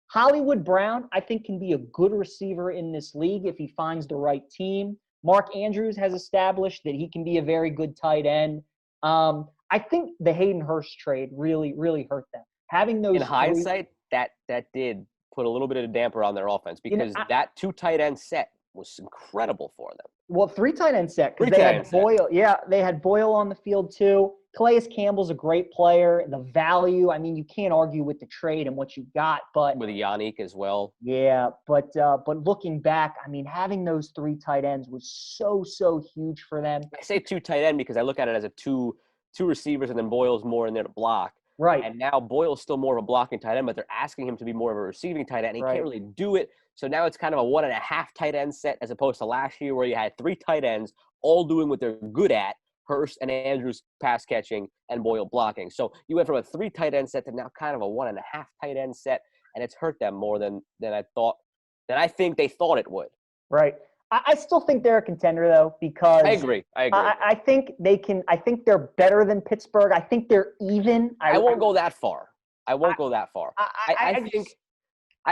Hollywood Brown, I think, can be a good receiver in this league if he finds the right team. Mark Andrews has established that he can be a very good tight end. I think the Hayden Hurst trade really, really hurt them. Having those in hindsight, that did put a little bit of a damper on their offense because that 2 tight end set was incredible for them. Well, 3 tight end set because they had Boyle. Yeah, they had Boyle on the field too. Calais Campbell's a great player. The value, I mean, you can't argue with the trade and what you got, but with Yannick as well. Yeah, but looking back, I mean, having those 3 tight ends was so huge for them. I say 2 tight end because I look at it as a two receivers and then Boyle's more in there to block. Right. And now Boyle's still more of a blocking tight end, but they're asking him to be more of a receiving tight end. And he can't really do it. So now it's kind of a 1.5 tight end set as opposed to last year where you had 3 tight ends all doing what they're good at. Hurst and Andrews pass catching and Boyle blocking. So you went from a 3 tight end set to now kind of a 1.5 tight end set, and it's hurt them more than I think they thought it would. Right. I still think they're a contender though because I agree. I think they can. I think they're better than Pittsburgh. I think they're even. I won't go that far. I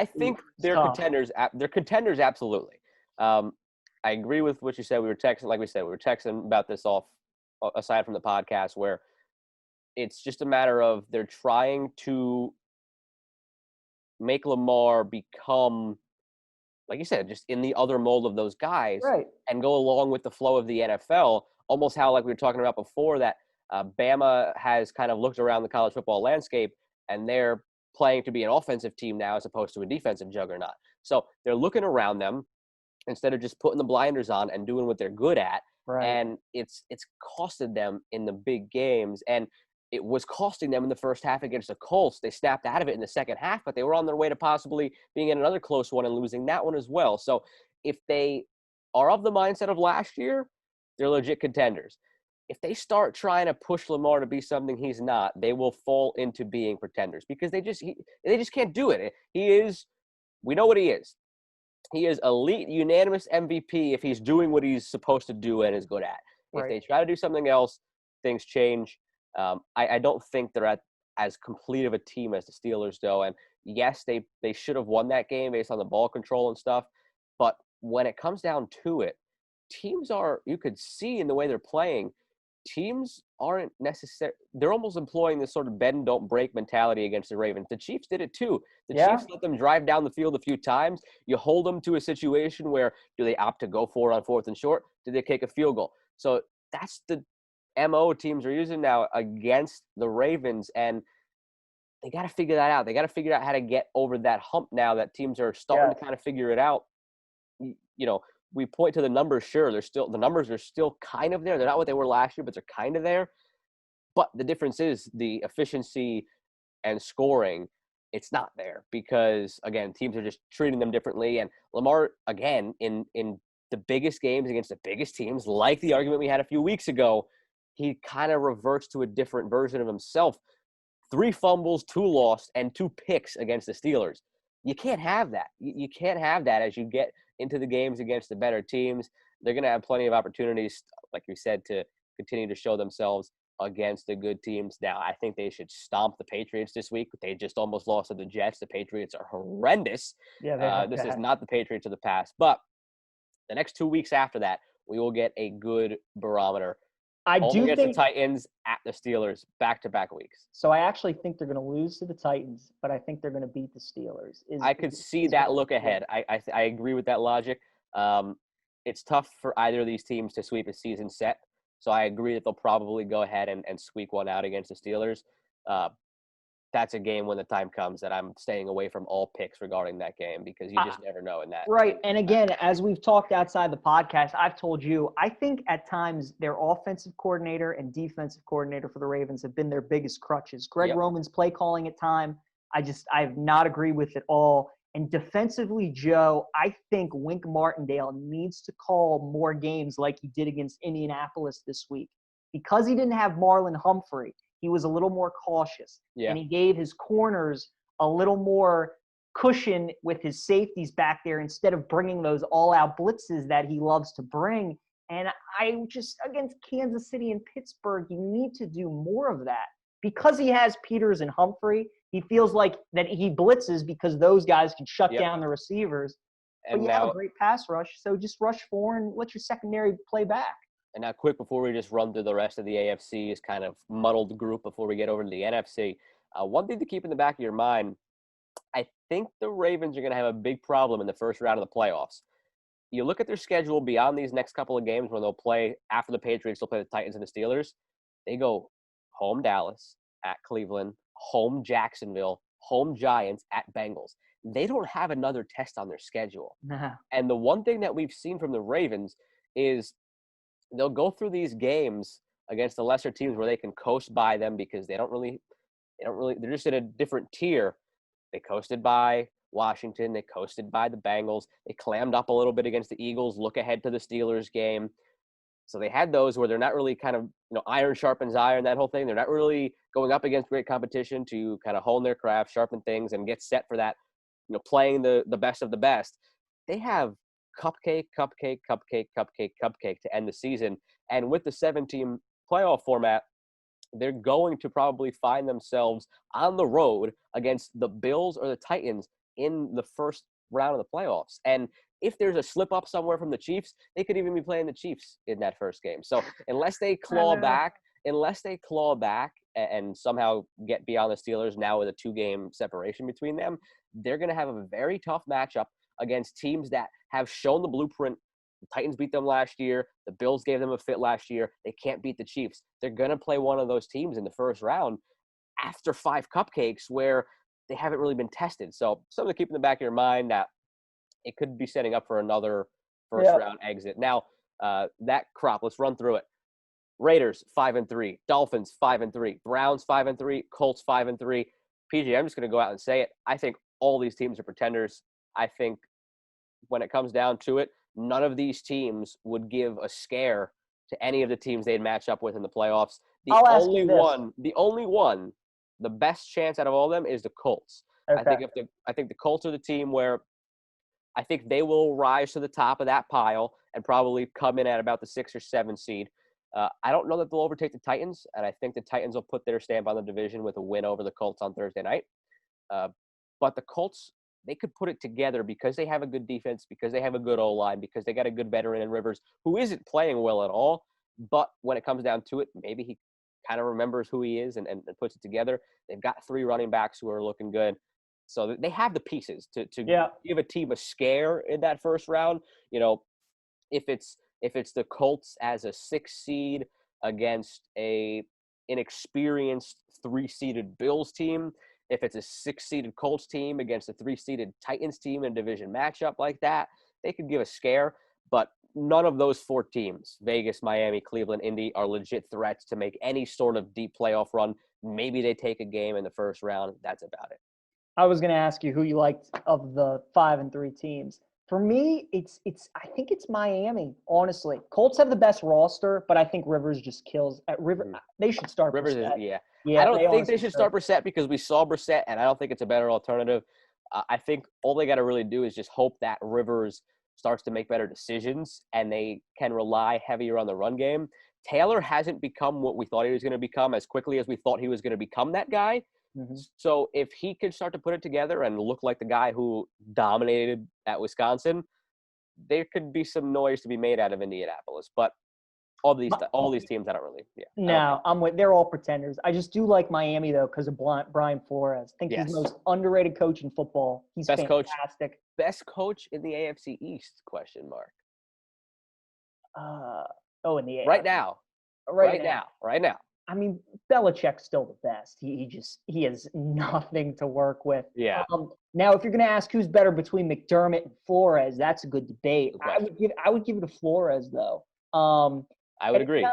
think they're contenders. They're contenders absolutely. I agree with what you said. We were texting about this aside from the podcast where it's just a matter of they're trying to make Lamar become, like you said, just in the other mold of those guys and go along with the flow of the NFL, almost how like we were talking about before that Bama has kind of looked around the college football landscape and they're playing to be an offensive team now as opposed to a defensive juggernaut. So they're looking around them instead of just putting the blinders on and doing what they're good at. And it's costed them in the big games. And it was costing them in the first half against the Colts. They snapped out of it in the second half, but they were on their way to possibly being in another close one and losing that one as well. So if they are of the mindset of last year, they're legit contenders. If they start trying to push Lamar to be something he's not, they will fall into being pretenders because they just can't do it. We know what he is. He is elite, unanimous MVP if he's doing what he's supposed to do and is good at. If they try to do something else, things change. I don't think they're at as complete of a team as the Steelers, though. And yes, they should have won that game based on the ball control and stuff. But when it comes down to it, teams are, you could see in the way they're playing, teams aren't necessary. They're almost employing this sort of bend, don't break mentality against the Ravens. The Chiefs did it too. The Chiefs let them drive down the field a few times. You hold them to a situation where do they opt to go for it on 4th and short? Do they kick a field goal? So that's the MO teams are using now against the Ravens. And they got to figure that out. They got to figure out how to get over that hump now that teams are starting to kind of figure it out. You know, we point to the numbers. Sure, the numbers are still kind of there. They're not what they were last year, but they're kind of there. But the difference is the efficiency and scoring. It's not there because, again, teams are just treating them differently. And Lamar, again, in the biggest games against the biggest teams, like the argument we had a few weeks ago, he kind of reverts to a different version of himself. 3 fumbles, 2 lost, and 2 picks against the Steelers. You can't have that. You can't have that as you get into the games against the better teams. They're going to have plenty of opportunities, like you said, to continue to show themselves against the good teams. Now, I think they should stomp the Patriots this week. They just almost lost to the Jets. The Patriots are horrendous. Yeah, this is not the Patriots of the past. But the next 2 weeks after that, we will get a good barometer. I Home do against think the Titans, at the Steelers, back-to-back weeks. so. I actually think they're going to lose to the Titans, but I think they're going to beat the Steelers. I could see that look ahead. I agree with that logic. It's tough for either of these teams to sweep a season set, so I agree that they'll probably go ahead and squeak one out against the Steelers. That's a game when the time comes that I'm staying away from all picks regarding that game because you just never know in that. Right. And again, as we've talked outside the podcast, I've told you, I think at times their offensive coordinator and defensive coordinator for the Ravens have been their biggest crutches. Greg Roman's play calling at time, I have not agreed with it all. And defensively, Joe, I think Wink Martindale needs to call more games like he did against Indianapolis this week. Because he didn't have Marlon Humphrey, he was a little more cautious. Yeah. And he gave his corners a little more cushion with his safeties back there instead of bringing those all-out blitzes that he loves to bring. And I just, against Kansas City and Pittsburgh, you need to do more of that. Because he has Peters and Humphrey, he feels like that he blitzes because those guys can shut down the receivers. And but you have a great pass rush, so just rush 4 and let your secondary play back. And now, quick, before we just run through the rest of the AFC's kind of muddled group before we get over to the NFC, one thing to keep in the back of your mind, I think the Ravens are going to have a big problem in the first round of the playoffs. You look at their schedule beyond these next couple of games when they'll play after the Patriots, they'll play the Titans and the Steelers. They go home Dallas, at Cleveland, home Jacksonville, home Giants, at Bengals. They don't have another test on their schedule. Nah. And the one thing that we've seen from the Ravens is they'll go through these games against the lesser teams where they can coast by them because they're just in a different tier. They coasted by Washington. They coasted by the Bengals. They clammed up a little bit against the Eagles, look ahead to the Steelers game. So they had those where they're not really kind of, iron sharpens iron, that whole thing. They're not really going up against great competition to kind of hone their craft, sharpen things, and get set for that, playing the best of the best. They have cupcake to end the season. And with the 7-team playoff format, they're going to probably find themselves on the road against the Bills or the Titans in the first round of the playoffs. And if there's a slip up somewhere from the Chiefs, they could even be playing the Chiefs in that first game. So unless they claw back and somehow get beyond the Steelers now with a 2-game separation between them, they're going to have a very tough matchup against teams that have shown the blueprint. The Titans beat them last year. The Bills gave them a fit last year. They can't beat the Chiefs. They're going to play one of those teams in the first round after 5 cupcakes where they haven't really been tested. So something to keep in the back of your mind that it could be setting up for another first-round exit. Now, that crop, let's run through it. Raiders, 5-3. Dolphins, 5-3. Browns, 5-3. Colts, 5-3. PJ, I'm just going to go out and say it. I think all these teams are pretenders. I think when it comes down to it, none of these teams would give a scare to any of the teams they'd match up with in the playoffs. The only one, the best chance out of all of them is the Colts. Okay. I think the Colts are the team where I think they will rise to the top of that pile and probably come in at about the 6 or 7 seed. I don't know that they'll overtake the Titans, and I think the Titans will put their stamp on the division with a win over the Colts on Thursday night. But the Colts, they could put it together because they have a good defense, because they have a good O-line, because they got a good veteran in Rivers, who isn't playing well at all. But when it comes down to it, maybe he kind of remembers who he is and puts it together. They've got 3 running backs who are looking good. So they have the pieces to give a team a scare in that first round. If it's the Colts as a 6 seed against a inexperienced 3-seeded Bills team, If it's a 6-seeded Colts team against a 3-seeded Titans team in a division matchup like that, they could give a scare. But none of those 4 teams, Vegas, Miami, Cleveland, Indy, are legit threats to make any sort of deep playoff run. Maybe they take a game in the first round. That's about it. I was going to ask you who you liked of the 5 and 3 teams. For me, I think it's Miami, honestly. Colts have the best roster, but I think Rivers just kills at They should start Rivers Brissett. I don't think they should start Brissett because we saw Brissett, and I don't think it's a better alternative. I think all they got to really do is just hope that Rivers starts to make better decisions and they can rely heavier on the run game. Taylor hasn't become what we thought he was going to become as quickly as we thought he was going to become that guy. Mm-hmm. So if he can start to put it together and look like the guy who dominated at Wisconsin, there could be some noise to be made out of Indianapolis. But all these teams, I don't really. Yeah. No, they're all pretenders. I just do like Miami though because of Brian Flores. I think he's the most underrated coach in football. He's fantastic. Best coach in the AFC East? Question mark. In the AFC. Right now. I mean, Belichick's still the best. He has nothing to work with. Yeah. Now, if you're going to ask who's better between McDermott and Flores, that's a good debate. I would give it to Flores though. I would agree.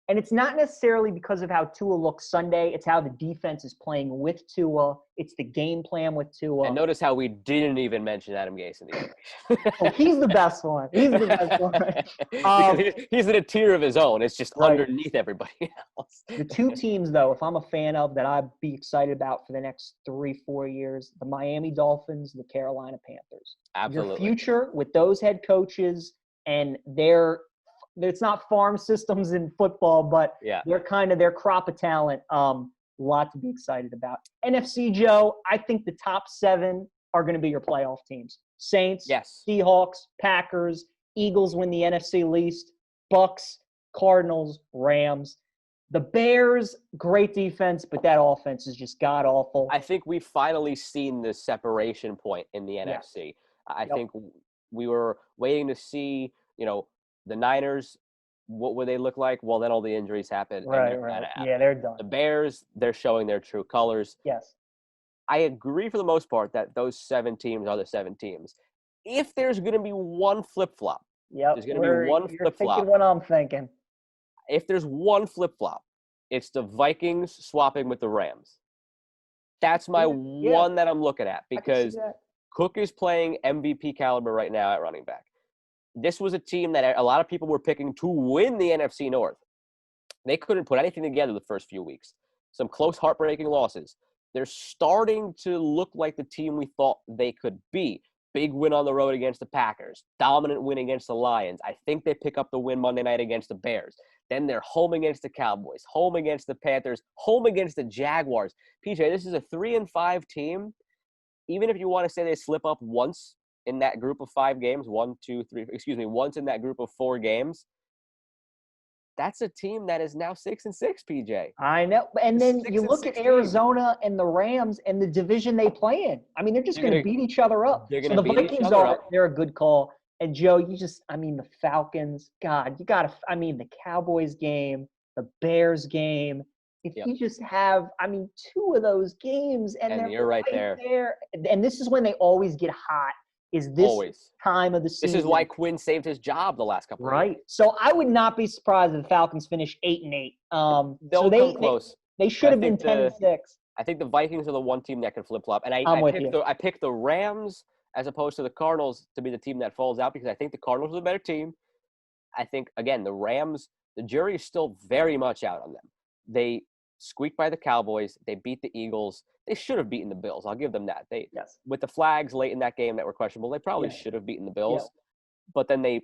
And it's not necessarily because of how Tua looks Sunday. It's how the defense is playing with Tua. It's the game plan with Tua. And notice how we didn't even mention Adam Gase in the equation. He's the best one. He's the best one. He's in a tier of his own. It's just underneath everybody else. The 2 teams, though, if I'm a fan of that I'd be excited about for the next 3-4 years, the Miami Dolphins, the Carolina Panthers. Absolutely. Your future with those head coaches and it's not farm systems in football, but they're kind of their crop of talent. A lot to be excited about. NFC, Joe, I think the top 7 are going to be your playoff teams. Saints, Seahawks, Packers, Eagles win the NFC least, Bucks, Cardinals, Rams. The Bears, great defense, but that offense is just god-awful. I think we've finally seen the separation point in the NFC. I think we were waiting to see, the Niners, what would they look like? Well, then all the injuries happened. Right. Yeah, they're done. The Bears, they're showing their true colors. Yes. I agree for the most part that those 7 teams are the 7 teams. If there's going to be one flip-flop, there's going to be one flip-flop. You're thinking what I'm thinking. If there's one flip-flop, it's the Vikings swapping with the Rams. That's my one that I'm looking at because Cook is playing MVP caliber right now at running back. This was a team that a lot of people were picking to win the NFC North. They couldn't put anything together the first few weeks. Some close, heartbreaking losses. They're starting to look like the team we thought they could be. Big win on the road against the Packers. Dominant win against the Lions. I think they pick up the win Monday night against the Bears. Then they're home against the Cowboys, home against the Panthers, home against the Jaguars. PJ, this is a 3-5 team. Even if you want to say they slip up once in that group of 5 games, once in that group of 4 games, that's a team that is now 6-6, PJ. I know. And then you look at Arizona and the Rams and the division they play in. I mean, they're just going to beat each other up. So the Vikings they're a good call. And Joe, the Falcons, God, the Cowboys game, the Bears game. If you just have, 2 of those games and you're right there. And this is when they always get hot. Is this time of the season? This is why Quinn saved his job the last couple of years. So I would not be surprised if the Falcons finish 8-8. They'll come close. They should have been 10-6. I think the Vikings are the one team that can flip-flop. And I picked the Rams as opposed to the Cardinals to be the team that falls out because I think the Cardinals are the better team. I think, again, the Rams, the jury is still very much out on them. They squeaked by the Cowboys. They beat the Eagles. They should have beaten the Bills. I'll give them that. With the flags late in that game that were questionable, they probably should have beaten the Bills. Yeah. But then they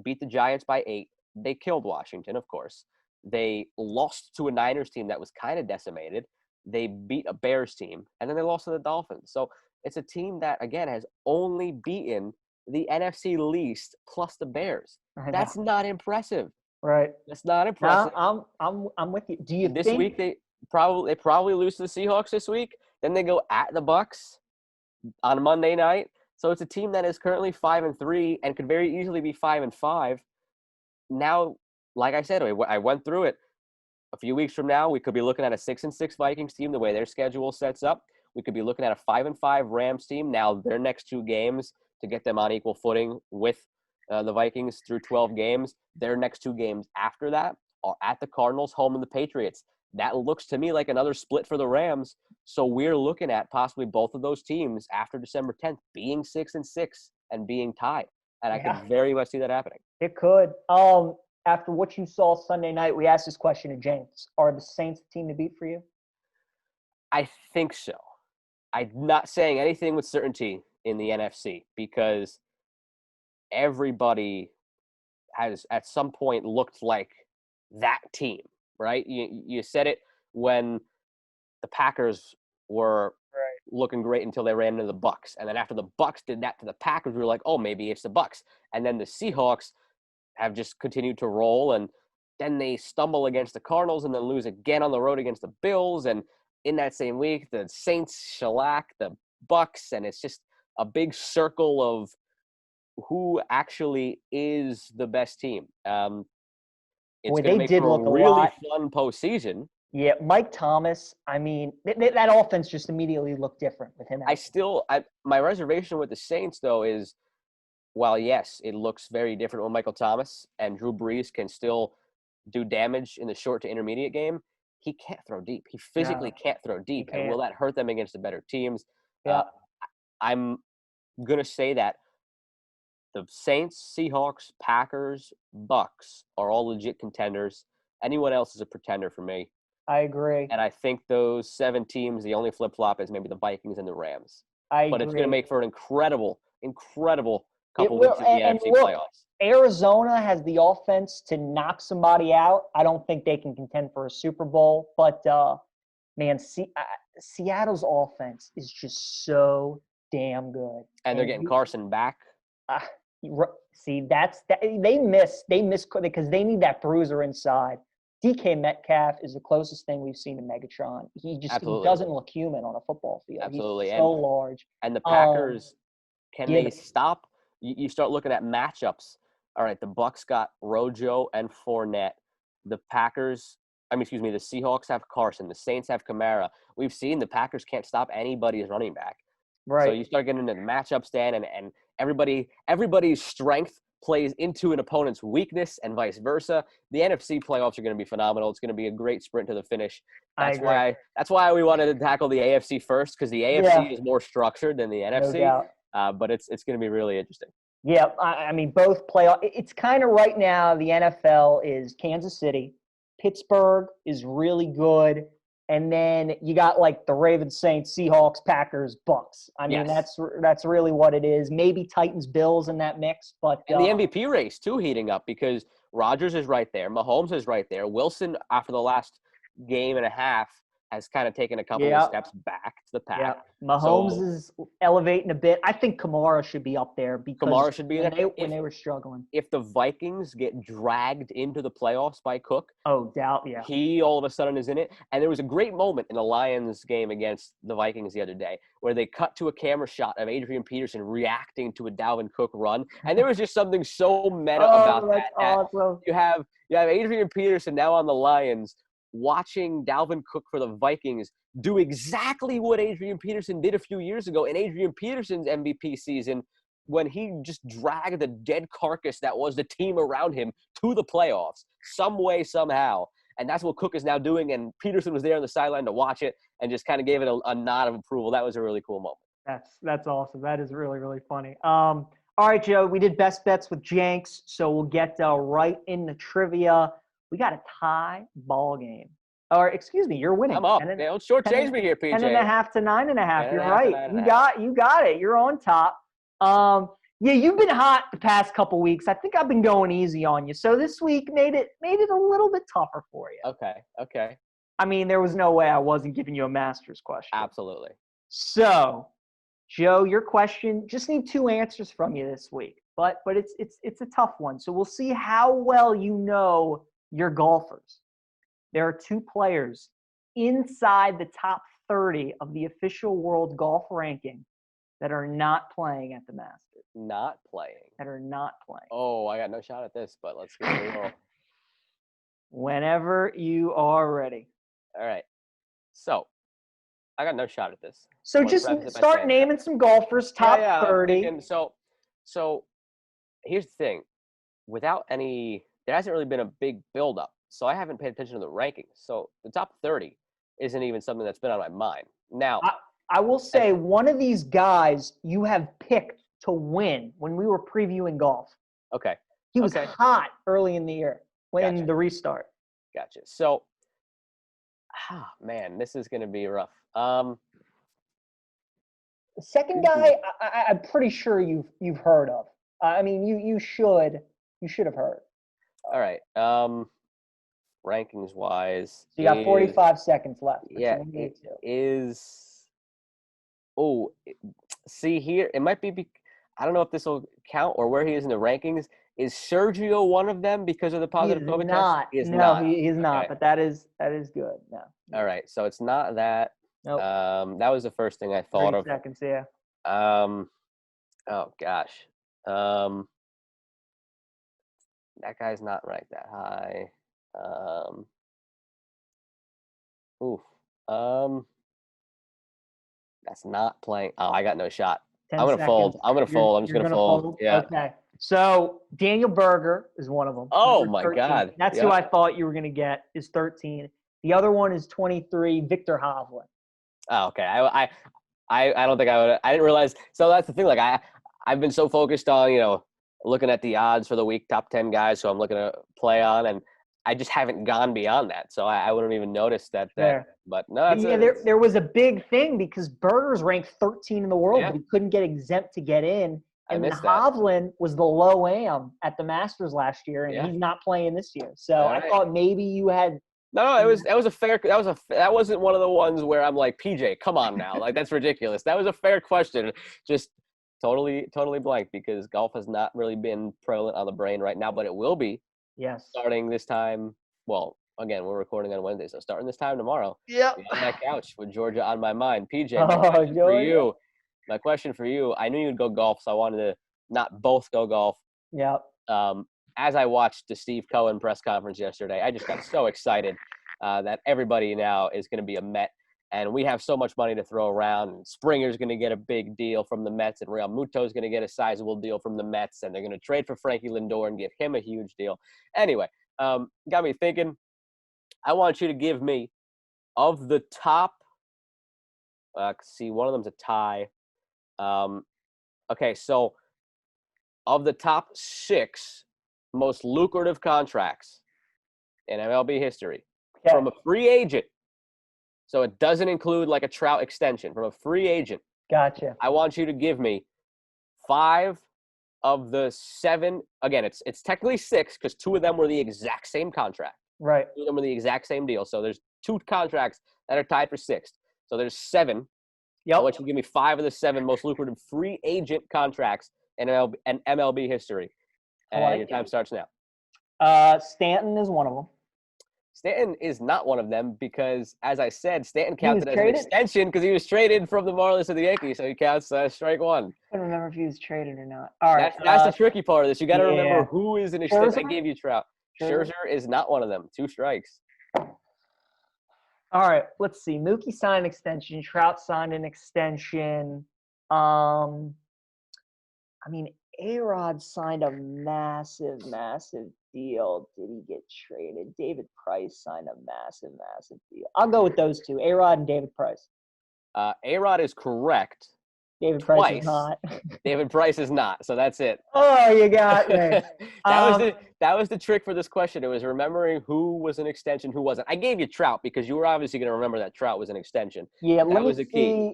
beat the Giants by 8. They killed Washington, of course. They lost to a Niners team that was kind of decimated. They beat a Bears team, and then they lost to the Dolphins. So it's a team that, again, has only beaten the NFC least plus the Bears. That's not impressive. Right. That's not impressive. No, I'm with you. Do you this think week they probably lose to the Seahawks this week? Then they go at the Bucks on Monday night. So it's a team that is currently 5-3 and could very easily be 5-5. Now, like I said, I went through it. A few weeks from now, we could be looking at a 6-6 Vikings team the way their schedule sets up. We could be looking at a 5-5 Rams team. Now their next 2 games to get them on equal footing with the Vikings through 12 games. Their next 2 games after that are at the Cardinals, home of the Patriots. That looks to me like another split for the Rams. So we're looking at possibly both of those teams after December 10th being 6-6 and being tied. And I could very much see that happening. It could. After what you saw Sunday night, we asked this question to Jenks. Are the Saints the team to beat for you? I think so. I'm not saying anything with certainty in the NFC because everybody has at some point looked like that team, right? You said it when the Packers were looking great until they ran into the Bucs. And then after the Bucs did that to the Packers, we were like, oh, maybe it's the Bucs. And then the Seahawks have just continued to roll, and then they stumble against the Cardinals and then lose again on the road against the Bills. And in that same week, the Saints shellac the Bucs, and it's just a big circle of who actually is the best team. It's going to make for a really fun postseason. Yeah, Mike Thomas, I mean, that offense just immediately looked different with him. My reservation with the Saints, though, is while, yes, it looks very different with Michael Thomas and Drew Brees can still do damage in the short to intermediate game, he can't throw deep. He physically can't throw deep. And will that hurt them against the better teams? Yeah. I'm going to say that the Saints, Seahawks, Packers, Bucs are all legit contenders. Anyone else is a pretender for me. I agree. And I think those 7 teams, the only flip-flop is maybe the Vikings and the Rams. But it's going to make for an incredible couple weeks of the NFC playoffs. Arizona has the offense to knock somebody out. I don't think they can contend for a Super Bowl. But, man, Seattle's offense is just so damn good. And they're getting Carson back. See, they miss because they need that bruiser inside. DK Metcalf is the closest thing we've seen to Megatron. He doesn't look human on a football field. Absolutely. He's so large. And the Packers, they stop? You start looking at matchups. All right, the Bucs got Rojo and Fournette. The Seahawks have Carson. The Saints have Kamara. We've seen the Packers can't stop anybody's running back. Right. So you start getting into the matchup stand, and everybody's strength plays into an opponent's weakness and vice versa. The NFC playoffs are going to be phenomenal. It's going to be a great sprint to the finish. That's why we wanted to tackle the AFC first, because the AFC is more structured than the NFC. No doubt. But it's going to be really interesting. Yeah, I mean, both playoff. It's kind of right now the NFL is Kansas City, Pittsburgh is really good, and then you got like the Ravens, Saints, Seahawks, Packers, Bucs. I mean, that's really what it is. Maybe Titans, Bills in that mix, but and the MVP race too heating up because Rodgers is right there, Mahomes is right there. Wilson, after the last game and a half, has kind of taken a couple of steps back to the pack. Yeah, Mahomes is elevating a bit. I think Kamara should be up there because Kamara should be there when they were struggling. If the Vikings get dragged into the playoffs by Cook, he all of a sudden is in it. And there was a great moment in the Lions game against the Vikings the other day where they cut to a camera shot of Adrian Peterson reacting to a Dalvin Cook run, and there was just something so meta about that. Awesome. You have Adrian Peterson now on the Lions, watching Dalvin Cook for the Vikings do exactly what Adrian Peterson did a few years ago in Adrian Peterson's MVP season when he just dragged the dead carcass that was the team around him to the playoffs some way, somehow. And that's what Cook is now doing, and Peterson was there on the sideline to watch it and just kind of gave it a nod of approval. That was a really cool moment. That's awesome. That is really, really funny. All right, Joe, we did best bets with Jenks, so we'll get right in the trivia. We got a tie ball game. Or, excuse me, you're winning. I'm up. Don't shortchange me here, PJ. 10.5 to 9.5. You're right. You got it. You're on top. You've been hot the past couple weeks. I think I've been going easy on you. So this week made it a little bit tougher for you. Okay. I mean, there was no way I wasn't giving you a master's question. Absolutely. So, Joe, your question, just need 2 answers from you this week. But it's a tough one. So we'll see how well you know your golfers. There are 2 players inside the top 30 of the official world golf ranking that are not playing at the Masters. Not playing. That are not playing. Oh, I got no shot at this, but let's give it a roll. Whenever you are ready. All right. So, I got no shot at this. So Wanna just preface it by start saying that. naming some golfers, top Yeah, I'm 30. thinking, so here's the thing. Without any, there hasn't really been a big buildup, so I haven't paid attention to the rankings. So the top 30 isn't even something that's been on my mind. Now, I will say one of these guys you have picked to win when we were previewing golf. okay, He was Okay. hot early in the year when Gotcha. the restart. Gotcha. So, man, this is gonna be rough. The second guy, I'm pretty sure you've heard of. I mean, you should have heard. All right. Rankings wise, So you got 45 seconds left. But yeah, you only need it two. is. Oh, see here, it might be. I don't know if this will count or where he is in the rankings. Is Sergio one of them because of the positive He is COVID not. test? He is no, not. he is not. Okay. But that is good. No. All right, so it's not that. Nope. That was the first thing I thought 30 of. seconds, yeah. Oh gosh. That guy's not ranked that high. Oof. That's not playing. Oh, I got no shot. 10 I'm gonna fold. seconds. I'm gonna fold. I'm just You're gonna fold. Yeah. Okay. So Daniel Berger is one of them. Oh Number my 13. God. That's who I thought you were going to get is 13. The other one is 23, Victor Hovland. Oh, okay. I don't think I would. I didn't realize. So that's the thing. Like I've been so focused on looking at the odds for the week, top 10 guys. So I'm looking to play on, and I just haven't gone beyond that. So I wouldn't even notice that. But no, There was a big thing because Berger's ranked 13 in the world, Yeah. but he couldn't get exempt to get in. And then missed that. Hovland was the low am at the Masters last year, and he's not playing this year. So I thought maybe you had. No, that was a fair. That wasn't one of the ones where I'm like, PJ, come on now, like that's ridiculous. That was a fair question. Just totally blank because golf has not really been prevalent on the brain right now, but it will be. Yes. Starting this time. Well, again, we're recording on Wednesday, so starting this time tomorrow. Yep. On that couch with Georgia on my mind. PJ, my question for you. I knew you'd go golf, so I wanted to not both go golf. Yep. As I watched the Steve Cohen press conference yesterday, I just got so excited that everybody now is going to be a Met. And we have so much money to throw around. And Springer's going to get a big deal from the Mets, and Real Muto's going to get a sizable deal from the Mets, and they're going to trade for Frankie Lindor and give him a huge deal. Anyway, got me thinking. I want you to give me, of the top, see, one of them's a tie. Okay, so of the top 6 most lucrative contracts in MLB history from a free agent, so it doesn't include like a Trout extension, from a free agent. Gotcha. I want you to give me 5 of the 7. Again, it's technically 6 because 2 of them were the exact same contract. Right. 2 of them were the exact same deal. So there's 2 contracts that are tied for 6th. So there's 7. Yep. I want you to give me 5 of the 7 most lucrative free agent contracts in MLB history. And your time starts now. Stanton is one of them. Stanton is not one of them because, as I said, Stanton counted as traded? an extension because he was traded from the Marlins to the Yankees, so he counts strike 1. I don't remember if he was traded or not. All right. That's the tricky part of this. You got to remember who is an extension. I Scherzer? gave you Trout. Scherzer is not one of them. 2 strikes. All right. Let's see. Mookie signed an extension. Trout signed an extension. I mean, A-Rod signed a massive deal. Did he get traded? David Price signed a massive deal. I'll go with those 2, A-Rod and David Price. A-Rod is correct. David Price is not. David Price is not, so that's it. Oh, you got me. that was the trick for this question. It was remembering who was an extension, who wasn't. I gave you Trout because you were obviously going to remember that Trout was an extension. Yeah, that was the key.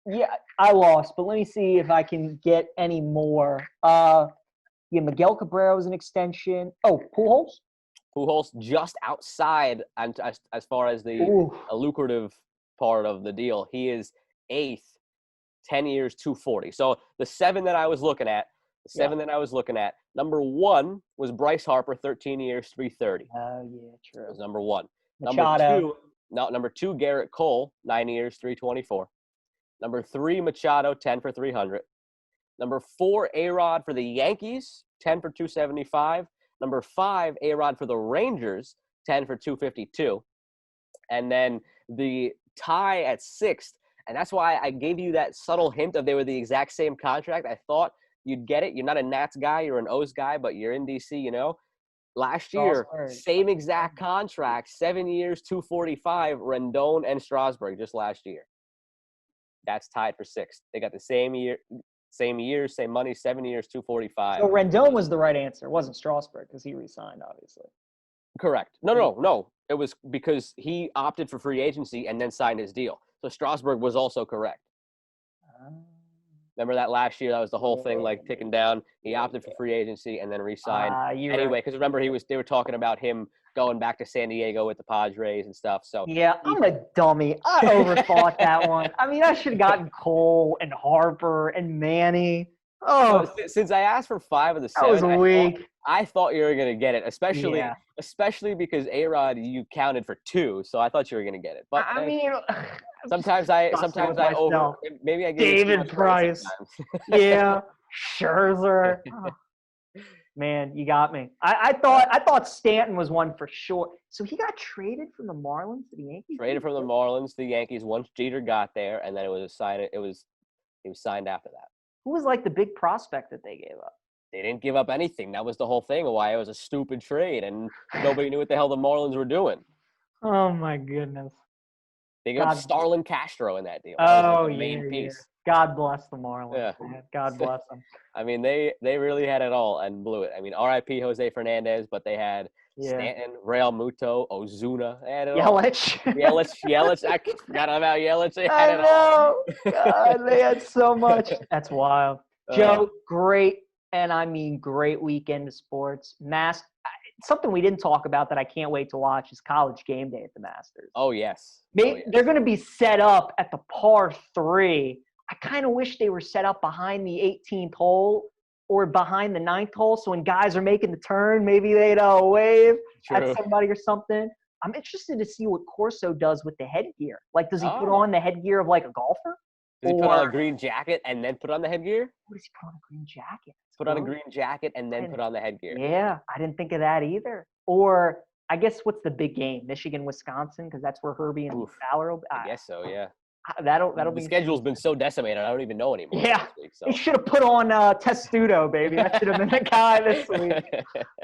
Yeah, I lost, but let me see if I can get any more. Miguel Cabrera was an extension. Oh, Pujols? Pujols just outside, and as far as the lucrative part of the deal, he is 8th. 10 years, 240. So the 7 that I was looking at, number 1 was Bryce Harper, 13 years, 330. Oh, yeah, true. That was number 1. Machado. Number 2, Garrett Cole, 9 years, 324. Number 3, Machado, 10 for 300. Number 4, A-Rod for the Yankees, 10 for 275. Number 5, A-Rod for the Rangers, 10 for 252. And then the tie at 6th. And that's why I gave you that subtle hint of they were the exact same contract. I thought you'd get it. You're not a Nats guy. You're an O's guy, but you're in D.C., you know. Last year, same exact contract, 7 years, 245, Rendon and Strasburg just last year. That's tied for 6th. They got the same year, same money, 7 years, 245. So Rendon was the right answer. It wasn't Strasburg because he re-signed, obviously. Correct. No. It was because he opted for free agency and then signed his deal. So Strasburg was also correct. Remember that last year? That was the whole thing, like ticking down. He opted for free agency and then re-signed anyway. Because remember, they were talking about him going back to San Diego with the Padres and stuff. So yeah, I'm a dummy. I overthought that one. I mean, I should have gotten Cole and Harper and Manny. Oh, since I asked for 5 of the 7, that was weak. I thought you were gonna get it, especially because A-Rod, you counted for 2, so I thought you were gonna get it. But I mean, sometimes I over. Maybe I give David Price. Yeah, Scherzer. Oh. Man, you got me. I thought Stanton was one for sure. So he got traded from the Marlins to the Yankees. Traded from the Marlins to the Yankees once Jeter got there, and then he was signed after that. Who was like the big prospect that they gave up? They didn't give up anything. That was the whole thing of why it was a stupid trade, and nobody knew what the hell the Marlins were doing. Oh my goodness! They gave up Starlin Castro in that deal. Oh, the main piece. God bless the Marlins. Yeah. Man. God bless them. I mean, they really had it all and blew it. I mean, R.I.P. Jose Fernandez, but they had Stanton, Real Muto, Ozuna. They had it all. Yelich. I forgot about Yelich. They had it all. God, they had so much. That's wild. Joe, great, and I mean great weekend of sports. Something we didn't talk about that I can't wait to watch is College Game Day at the Masters. Oh, yes. They're going to be set up at the par 3. I kind of wish they were set up behind the 18th hole or behind the 9th hole. So when guys are making the turn, maybe they'd wave at somebody or something. I'm interested to see what Corso does with the headgear. Like, does he put on the headgear of like a golfer? Does he put on a green jacket and then put on the headgear? What does he put on a green jacket? Put on a green jacket and then put on the headgear. Yeah, I didn't think of that either. Or I guess what's the big game? Michigan, Wisconsin, because that's where Herbie and Fowler will be. I guess so, yeah. That'll the be. The schedule's been so decimated, I don't even know anymore. Yeah, week, so. They should have put on Testudo, baby. That should have been the guy this week.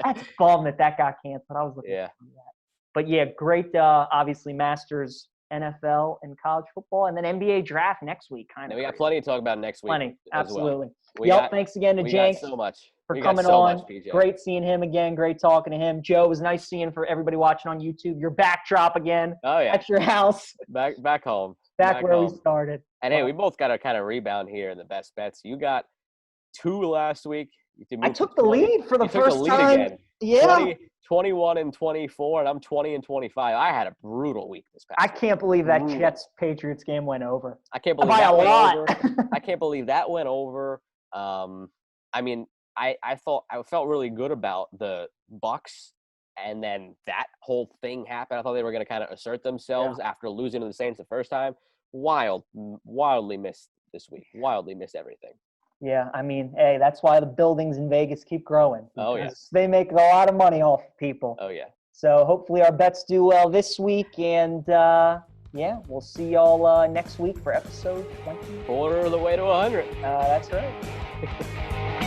That's bummed that got canceled. I was looking for that. But yeah, great. Obviously, Masters, NFL, and college football, and then NBA draft next week. We got plenty to talk about next week. Plenty, absolutely. Well. Thanks again to Jenks for coming on. Great seeing him again. Great talking to him. Joe, it was nice seeing for everybody watching on YouTube. Your backdrop again. Oh yeah. At your house. Back home. Back where we started. And hey, we both got to kind of rebound here in the best bets. You got 2 last week. I took the lead for the first time. Again. Yeah. 21 and 24, and I'm 20 and 25. I had a brutal week this past week. I can't believe that Jets-Patriots game went over. I can't believe that went over. I can't believe that went over. I mean, I felt really good about the Bucks, and then that whole thing happened. I thought they were going to kind of assert themselves after losing to the Saints the first time. Wildly missed this week. Wildly missed everything. Yeah, I mean, hey, that's why the buildings in Vegas keep growing. Oh, yeah. They make a lot of money off people. Oh, yeah. So hopefully our bets do well this week. And, we'll see y'all next week for episode 20. Quarter of the way to 100. That's right.